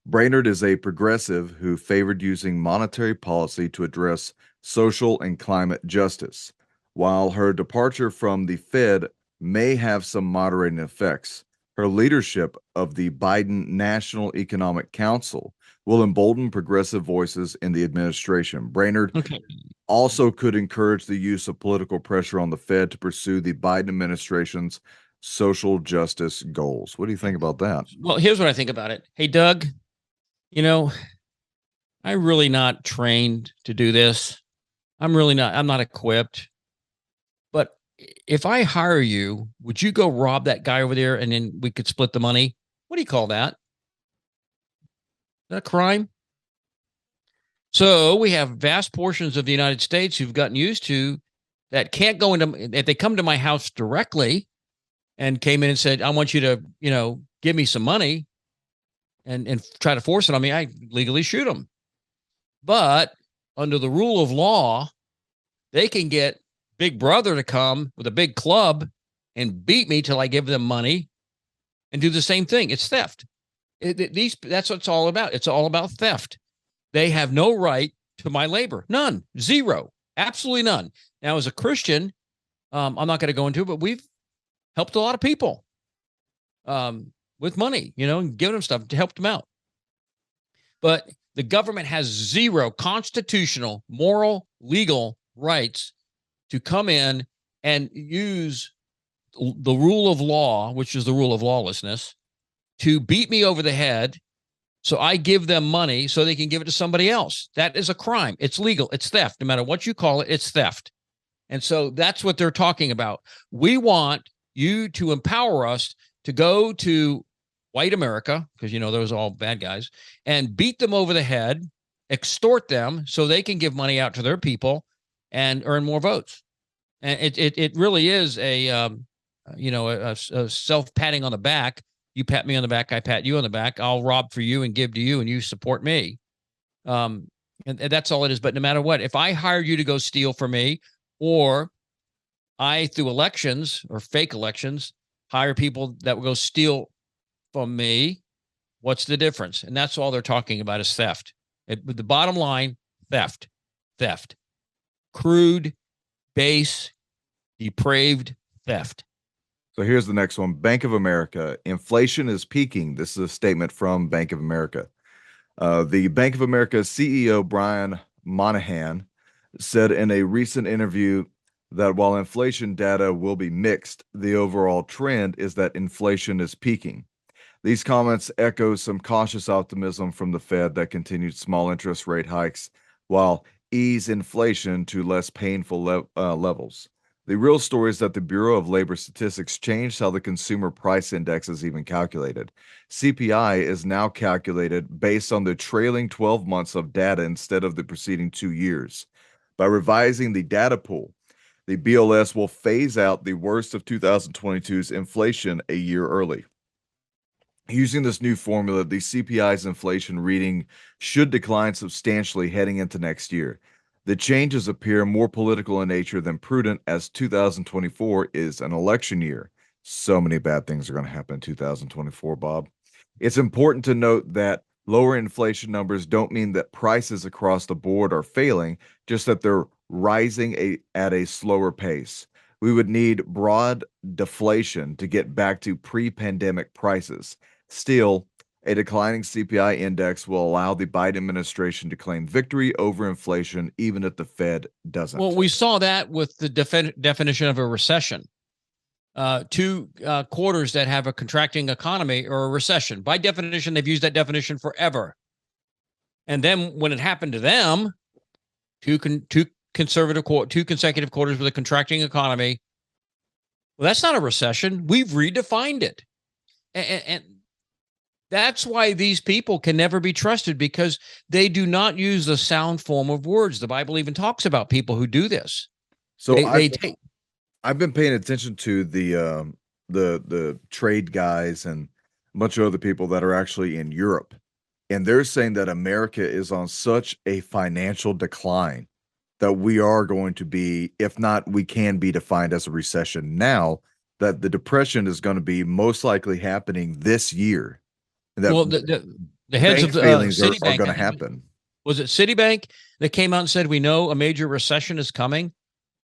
Brainerd is a progressive who favored using monetary policy to address social and climate justice. While her departure from the Fed may have some moderating effects, her leadership of the Biden National Economic Council will embolden progressive voices in the administration. Brainerd also could encourage the use of political pressure on the Fed to pursue the Biden administration's social justice goals. What do you think about that? Well, here's what I think about it. Hey, Doug, I'm really not trained to do this. I'm not equipped. But if I hire you, would you go rob that guy over there and then we could split the money? What do you call that? Is that a crime? So we have vast portions of the United States who've gotten used to that can't go into, if they come to my house directly and came in and said, I want you to, give me some money and try to force it on me, I legally shoot them. But under the rule of law, they can get Big Brother to come with a big club and beat me till I give them money and do the same thing. It's theft. That's what it's all about. It's all about theft. They have no right to my labor. None. Zero. Absolutely none. Now, as a Christian, I'm not going to go into it, but we've helped a lot of people with money, and giving them stuff to help them out. But the government has zero constitutional, moral, legal rights to come in and use the rule of law, which is the rule of lawlessness, to beat me over the head. So I give them money so they can give it to somebody else. That is a crime. It's legal. It's theft. No matter what you call it, it's theft. And so that's what they're talking about. We want you to empower us to go to white America, because those are all bad guys, and beat them over the head, extort them so they can give money out to their people and earn more votes. And it really is a self-patting on the back. You pat me on the back, I pat you on the back. I'll rob for you and give to you, and you support me. And that's all it is. But no matter what, if I hire you to go steal for me, or I, through elections or fake elections, hire people that will go steal from me, what's the difference? And that's all they're talking about is theft. The bottom line, theft. Crude, base, depraved theft. So here's the next one. Bank of America. Inflation is peaking. This is a statement from Bank of America. The Bank of America CEO, Brian Moynihan, said in a recent interview that while inflation data will be mixed, the overall trend is that inflation is peaking. These comments echo some cautious optimism from the Fed that continued small interest rate hikes while ease inflation to less painful levels. The real story is that the Bureau of Labor Statistics changed how the Consumer Price Index is even calculated. CPI is now calculated based on the trailing 12 months of data instead of the preceding 2 years. By revising the data pool, the BLS will phase out the worst of 2022's inflation a year early. Using this new formula, the CPI's inflation reading should decline substantially heading into next year. The changes appear more political in nature than prudent, as 2024 is an election year. So many bad things are going to happen in 2024, Bob. It's important to note that lower inflation numbers don't mean that prices across the board are failing, just that they're rising at a slower pace. We would need broad deflation to get back to pre-pandemic prices. Still, a declining CPI index will allow the Biden administration to claim victory over inflation, even if the Fed doesn't. Well, we saw that with the definition of a recession. 2 quarters that have a contracting economy or a recession. By definition, they've used that definition forever. And then when it happened to them, two consecutive quarters with a contracting economy, well, that's not a recession. We've redefined it. And that's why these people can never be trusted, because they do not use the sound form of words. The Bible even talks about people who do this. So I've been paying attention to the trade guys and a bunch of other people that are actually in Europe, and they're saying that America is on such a financial decline that we are going to be, if not, we can be defined as a recession now, that the depression is going to be most likely happening this year. That well, the heads of the Citibank are going to happen. Was it Citibank that came out and said, we know a major recession is coming?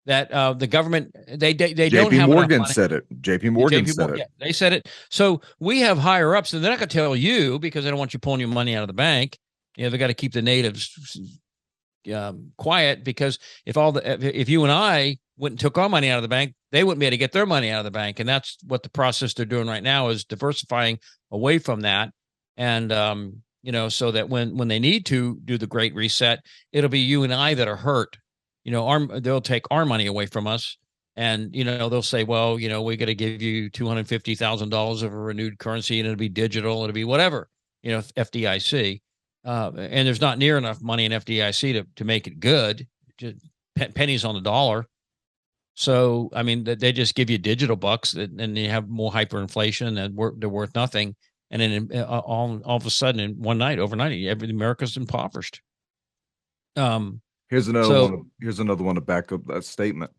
That the government, they don't have enough money. JP Morgan said it. JP Morgan said it. Yeah, they said it. So we have higher ups, and they're not going to tell you, because they don't want you pulling your money out of the bank. They got to keep the natives quiet, because if you and I went and took our money out of the bank, they wouldn't be able to get their money out of the bank. And that's what the process they're doing right now, is diversifying away from that. And, so that when they need to do the great reset, it'll be you and I that are hurt. They'll take our money away from us, and, they'll say, well, we got to give you $250,000 of a renewed currency, and it'll be digital. It'll be whatever, FDIC. And there's not near enough money in FDIC to make it good. Just pennies on the dollar. So, I mean, they just give you digital bucks, and you have more hyperinflation, and they're worth nothing. And then all of a sudden, in one night, overnight, America's impoverished. Here's another So one. Here's another one to back up that statement.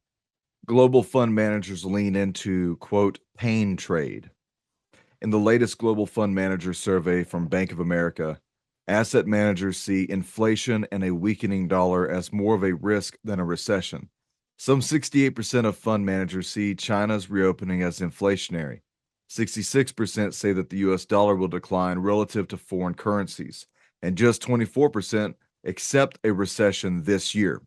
Global fund managers lean into, quote, pain trade. In the latest global fund manager survey from Bank of America, asset managers see inflation and a weakening dollar as more of a risk than a recession. Some 68% of fund managers see China's reopening as inflationary. 66% say that the US dollar will decline relative to foreign currencies, and just 24% accept a recession this year.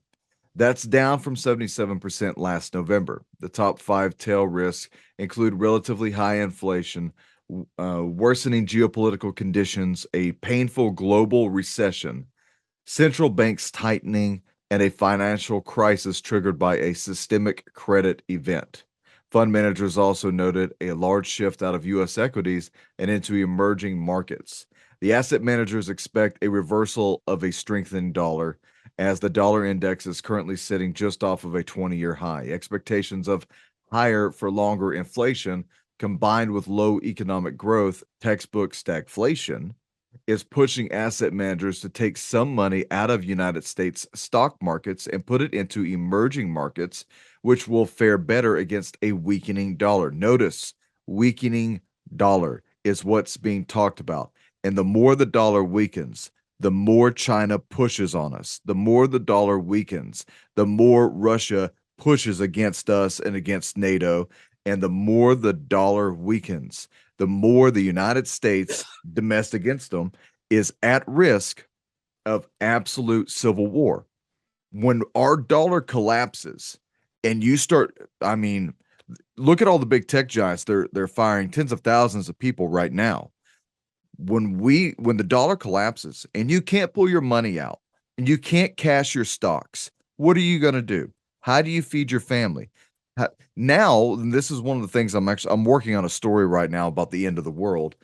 That's down from 77% last November. The top five tail risks include relatively high inflation, worsening geopolitical conditions, a painful global recession, central banks tightening, and a financial crisis triggered by a systemic credit event. Fund managers also noted a large shift out of U.S. equities and into emerging markets. The asset managers expect a reversal of a strengthening dollar, as the dollar index is currently sitting just off of a 20-year high. Expectations of higher for longer inflation combined with low economic growth, textbook stagflation, is pushing asset managers to take some money out of United States stock markets and put it into emerging markets, which will fare better against a weakening dollar. Notice, weakening dollar is what's being talked about. And the more the dollar weakens, the more China pushes on us. The more the dollar weakens, the more Russia pushes against us and against NATO. And the more the dollar weakens, the more the United States, domestic against them, is at risk of absolute civil war. When our dollar collapses and you start, I mean, look at all the big tech giants. They're firing tens of thousands of people right now. When the dollar collapses and you can't pull your money out and you can't cash your stocks, what are you going to do? How do you feed your family? Now, and this is one of the things I'm working on a story right now about the end of the world.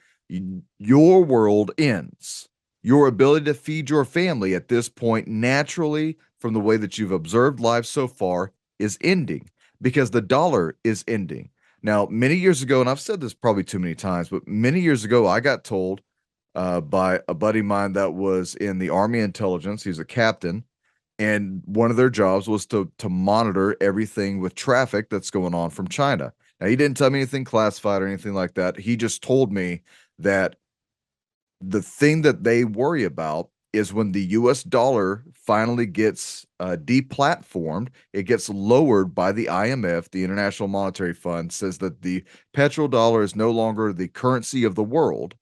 Your world ends. Your ability to feed your family at this point, naturally, from the way that you've observed life so far, is ending because the dollar is ending. Now, many years ago, and I've said this probably too many times, but many years ago, I got told by a buddy of mine that was in the Army intelligence. He's a captain, and one of their jobs was to monitor everything with traffic that's going on from China. Now, he didn't tell me anything classified or anything like that. He just told me that the thing that they worry about is when the US dollar finally gets deplatformed, it gets lowered by the IMF, the International Monetary Fund, says that the petrodollar is no longer the currency of the world,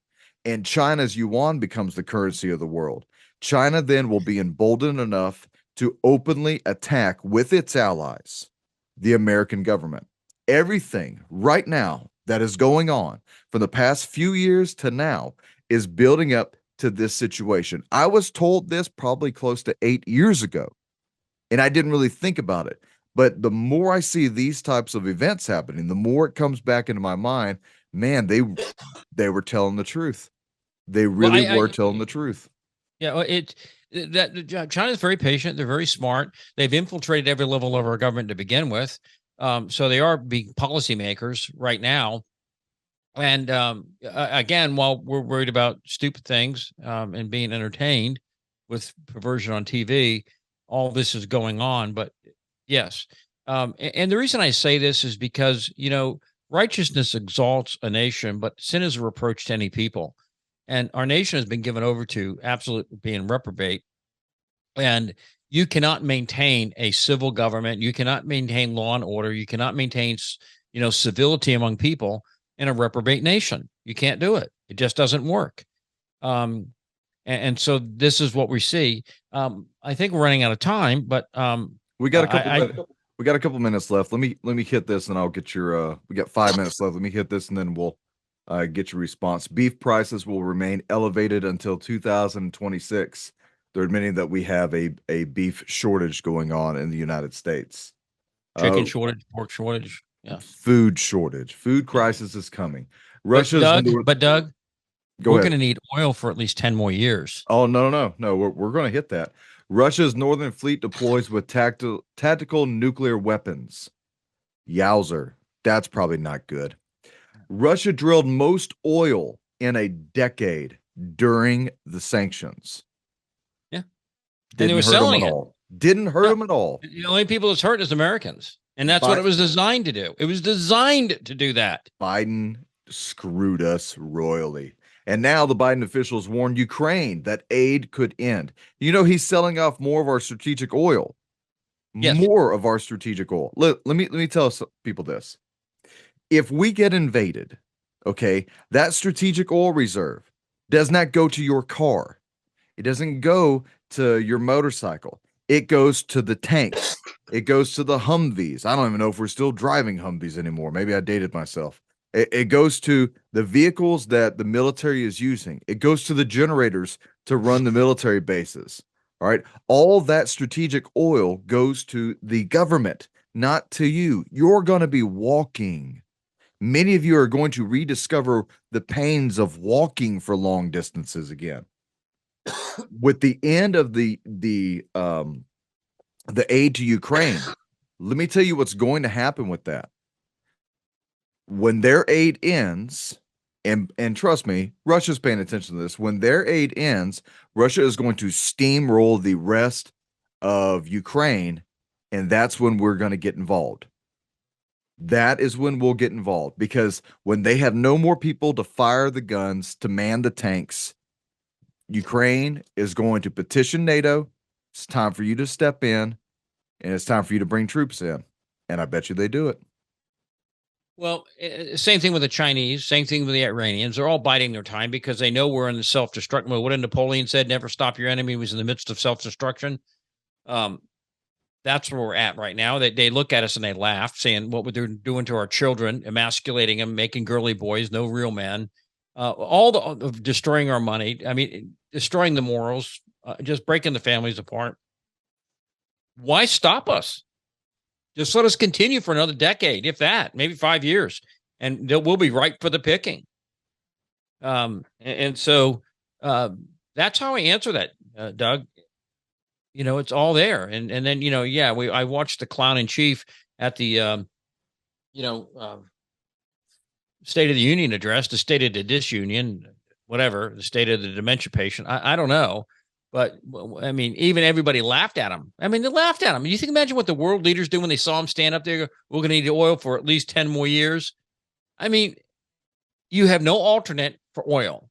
and China's yuan becomes the currency of the world. China then will be emboldened enough to openly attack with its allies the American government. Everything right now that is going on from the past few years to now is building up to this situation. I was told this probably close to 8 years ago, and I didn't really think about it. But the more I see these types of events happening, the more it comes back into my mind, man, they were telling the truth. They well, really were telling the truth. yeah, well, China's very patient. They're very smart. They've infiltrated every level of our government to begin with. So they are big policymakers right now. And again, while we're worried about stupid things and being entertained with perversion on TV, all this is going on. But yes, and the reason I say this is because righteousness exalts a nation, but sin is a reproach to any people. And our nation has been given over to absolute being reprobate. And you cannot maintain a civil government. You cannot maintain law and order. You cannot maintain, civility among people in a reprobate nation. You can't do it. It just doesn't work. And so this is what we see. I think we're running out of time, but we got a couple minutes left. Let me hit this and I'll get your we got 5 minutes left. Let me hit this and then we'll get your response. Beef prices will remain elevated until 2026. They're admitting that we have a beef shortage going on in the United States. Chicken shortage, pork shortage. Yeah. Food shortage. Food crisis is coming. Russia's but Doug, we're going to need oil for at least 10 more years. Oh, no. We're going to hit that. Russia's Northern Fleet deploys with tactical nuclear weapons. Yowzer. That's probably not good. Russia drilled most oil in a decade during the sanctions. Yeah. And they were Didn't hurt them selling at it. all. Didn't hurt them at all. The only people it's hurt is Americans. And that's what it was designed to do. It was designed to do that. Biden screwed us royally. And now the Biden officials warned Ukraine that aid could end. You know, he's selling off more of our strategic oil. Yes. More of our strategic oil. Let me tell people this. If we get invaded, okay, that strategic oil reserve does not go to your car. It doesn't go to your motorcycle. It goes to the tanks. It goes to the Humvees. I don't even know if we're still driving Humvees anymore. Maybe I dated myself. It goes to the vehicles that the military is using. It goes to the generators to run the military bases. All right. All that strategic oil goes to the government, not to you. You're going to be walking. Many of you are going to rediscover the pains of walking for long distances again. With the end of the aid to Ukraine, let me tell you what's going to happen with that. When their aid ends, and trust me, Russia's paying attention to this. When their aid ends, Russia is going to steamroll the rest of Ukraine, and that's when we're going to get involved. That is when we'll get involved, because when they have no more people to fire the guns, to man the tanks, Ukraine is going to petition NATO. It's time for you to step in, and it's time for you to bring troops in. And I bet you they do it. Well, same thing with the Chinese, same thing with the Iranians. They're all biding their time because they know we're in the self-destruct mode. What did Napoleon said? Never stop your enemy. He was in the midst of self-destruction. That's where we're at right now. They look at us and they laugh, saying what they're doing to our children, emasculating them, making girly boys, no real men, all of destroying our money. I mean, destroying the morals, just breaking the families apart. Why stop us? Just let us continue for another decade, if that, maybe 5 years, and we'll be ripe for the picking. So that's how I answer that, Doug. You know, it's all there. And then, you know, yeah, I watched the clown in chief at the, State of the Union address, the State of the Disunion, whatever, the State of the Dementia Patient. I don't know. But I mean, even everybody laughed at him. I mean, they laughed at him. You think, imagine what the world leaders do when they saw him stand up there. We're going to need oil for at least 10 more years. I mean, you have no alternate for oil.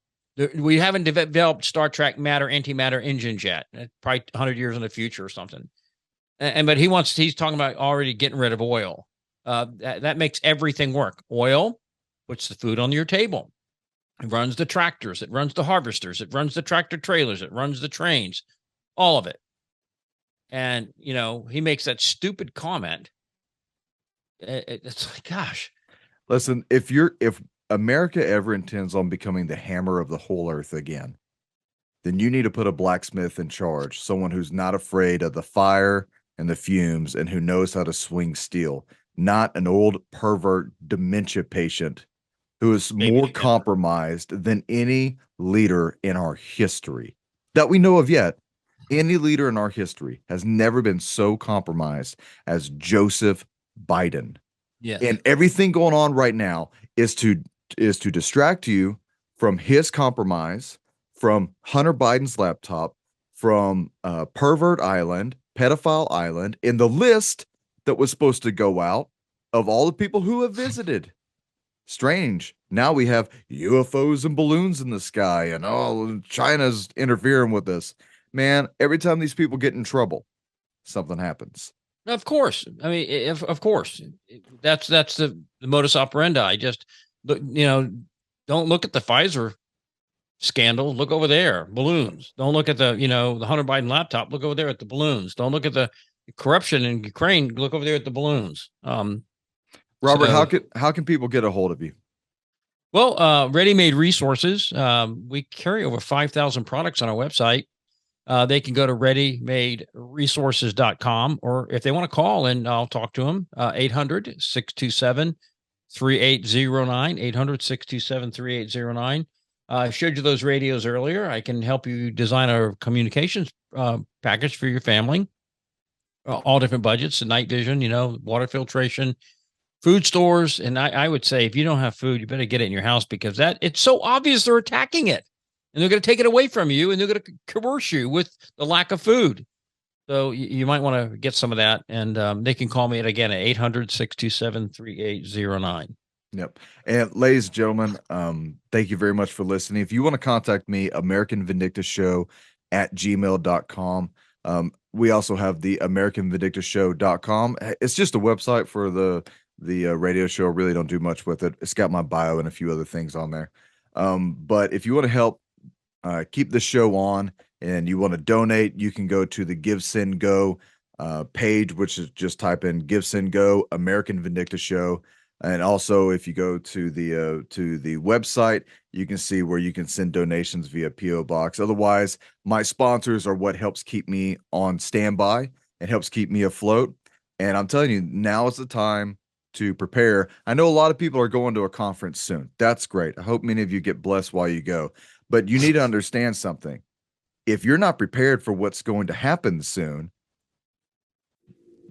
We haven't developed Star Trek matter, antimatter engines yet. Probably 100 years in the future or something. But he's talking about already getting rid of oil. That makes everything work. Oil puts the food on your table. It runs the tractors. It runs the harvesters. It runs the tractor trailers. It runs the trains, all of it. And, you know, he makes that stupid comment. It's like, gosh. Listen, if America ever intends on becoming the hammer of the whole earth again, then you need to put a blacksmith in charge, someone who's not afraid of the fire and the fumes and who knows how to swing steel, not an old pervert dementia patient who is more compromised than any leader in our history that we know of yet. Any leader in our history has never been so compromised as Joseph Biden. Yes. And everything going on right now is to distract you from his compromise, from Hunter Biden's laptop, from Pervert Island, Pedophile Island, in the list that was supposed to go out of all the people who have visited. Strange. Now we have UFOs and balloons in the sky, and China's interfering with us. Man, every time these people get in trouble, something happens. Of course. I mean, of course. That's the modus operandi. Just, don't look at the Pfizer scandal. Look over there, balloons. Don't look at the Hunter Biden laptop. Look over there at the balloons. Don't look at the corruption in Ukraine. Look over there at the balloons. Robert, how can people get a hold of you? Well, Ready-Made Resources. We carry over 5,000 products on our website. They can go to readymaderesources.com, or if they want to call and I'll talk to them, 800-627-3809, 800-627-3809. I showed you those radios earlier. I can help you design a communications package for your family. All different budgets, the night vision, water filtration, food stores. And I would say, if you don't have food, you better get it in your house, because it's so obvious they're attacking it. and they're going to take it away from you, and they're going to coerce you with the lack of food. So you might want to get some of that, and they can call me at 800-627-3809. Yep. And ladies and gentlemen, thank you very much for listening. If you want to contact me, AmericanVindictaShow@gmail.com. We also have the AmericanVindictaShow.com. It's just a website for the radio show. I really don't do much with it. It's got my bio and a few other things on there. But if you want to help keep the show on and you want to donate, you can go to the Give Send Go page, which is just type in Give Send Go American Vindicta Show. And also, if you go to the website, you can see where you can send donations via PO Box. Otherwise, my sponsors are what helps keep me on standby and helps keep me afloat. And I'm telling you, now is the time to prepare. I know a lot of people are going to a conference soon. That's great. I hope many of you get blessed while you go. But you need to understand something. If you're not prepared for what's going to happen soon,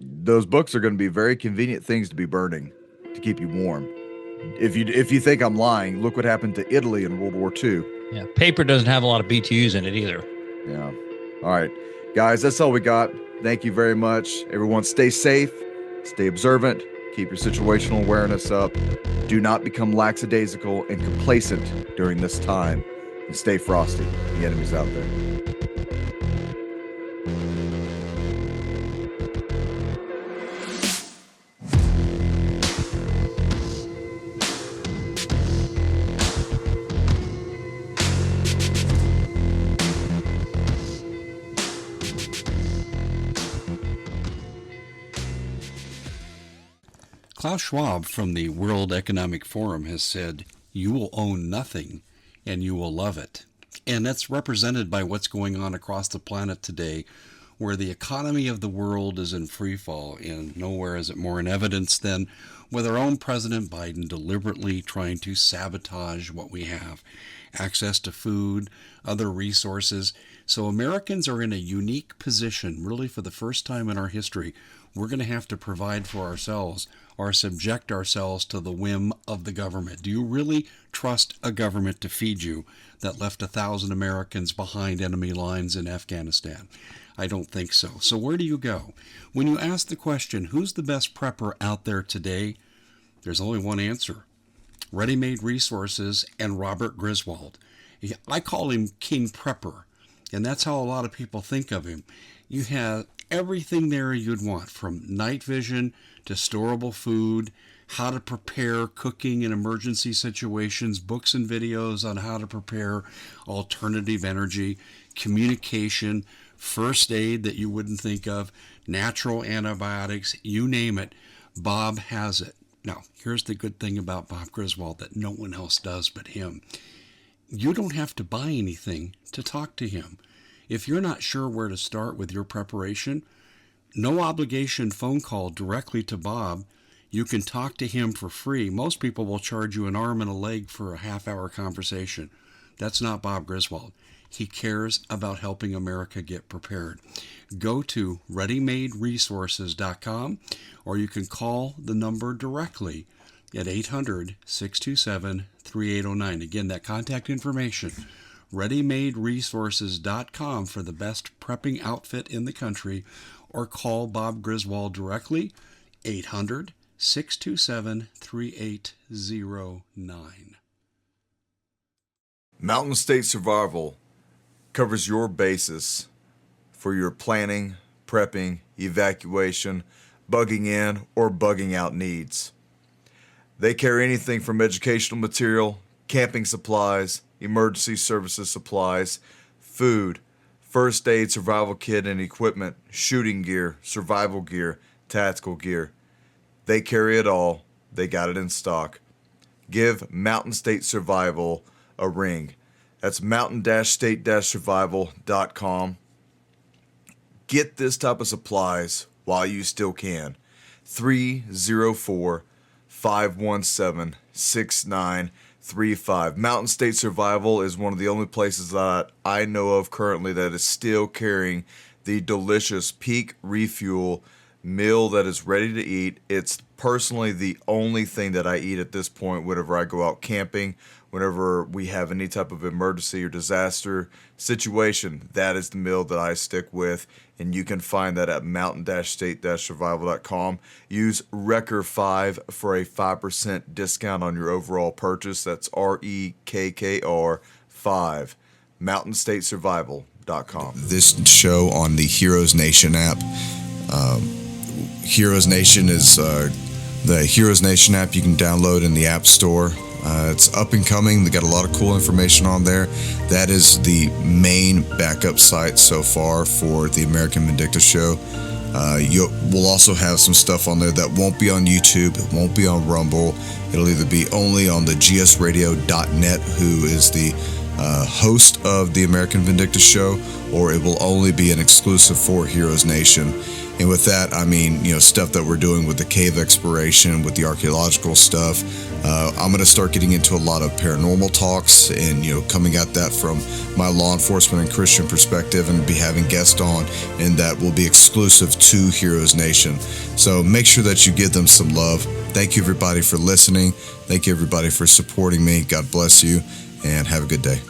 those books are going to be very convenient things to be burning to keep you warm. If you think I'm lying, look what happened to Italy in World War II. Yeah, paper doesn't have a lot of BTUs in it either. Yeah. All right, guys, that's all we got. Thank you very much. Everyone, stay safe, stay observant, keep your situational awareness up. Do not become lackadaisical and complacent during this time, and stay frosty. The enemy's out there. Klaus Schwab from the World Economic Forum has said, "You will own nothing and you will love it." And that's represented by what's going on across the planet today, where the economy of the world is in free fall, and nowhere is it more in evidence than with our own President Biden deliberately trying to sabotage what we have, access to food, other resources. So Americans are in a unique position, really for the first time in our history. We're going to have to provide for ourselves or subject ourselves to the whim of the government. Do you really trust a government to feed you that left 1,000 Americans behind enemy lines in Afghanistan? I don't think so. So where do you go? When you ask the question, who's the best prepper out there today? There's only one answer. Ready Made Resources and Robert Griswold. I call him King Prepper, and that's how a lot of people think of him. You have everything there you'd want, from night vision to storable food, how to prepare cooking in emergency situations, books and videos on how to prepare alternative energy, communication, first aid that you wouldn't think of, natural antibiotics, you name it, Bob has it. Now, here's the good thing about Bob Griswold that no one else does but him. You don't have to buy anything to talk to him. If you're not sure where to start with your preparation, no obligation phone call directly to Bob. You can talk to him for free. Most people will charge you an arm and a leg for a half-hour conversation. That's not Bob Griswold. He cares about helping America get prepared. Go to ReadyMadeResources.com, or you can call the number directly at 800-627-3809. Again, that contact information, ReadyMadeResources.com, for the best prepping outfit in the country, or call Bob Griswold directly, 800-627-3809. Mountain State Survival covers your basis for your planning, prepping, evacuation, bugging in, or bugging out needs. They carry anything from educational material, camping supplies, emergency services supplies, food, first aid, survival kit and equipment, shooting gear, survival gear, tactical gear. They carry it all. They got it in stock. Give Mountain State Survival a ring. That's mountain-state-survival.com. Get this type of supplies while you still can. 304-517-6935. Mountain State Survival is one of the only places that I know of currently that is still carrying the delicious Peak Refuel meal that is ready to eat. It's personally the only thing that I eat at this point whenever I go out camping, whenever we have any type of emergency or disaster situation. That is the meal that I stick with, and you can find that at mountain-state-survival.com. Use REKKR5 for a 5% discount on your overall purchase. That's REKKR 5, mountain-state-survival.com. This show on the Heroes Nation app. Heroes Nation is the Heroes Nation app you can download in the App Store. It's up and coming. They got a lot of cool information on there. That is the main backup site so far for the American Vindicta show. We'll also have some stuff on there that won't be on YouTube. It won't be on Rumble. It'll either be only on the gsradio.net, who is the host of the American Vindicta show, or it will only be an exclusive for Heroes Nation. And with that, I mean, stuff that we're doing with the cave exploration, with the archaeological stuff. I'm going to start getting into a lot of paranormal talks and, coming at that from my law enforcement and Christian perspective, and be having guests on, and that will be exclusive to Heroes Nation. So make sure that you give them some love. Thank you, everybody, for listening. Thank you, everybody, for supporting me. God bless you, and have a good day.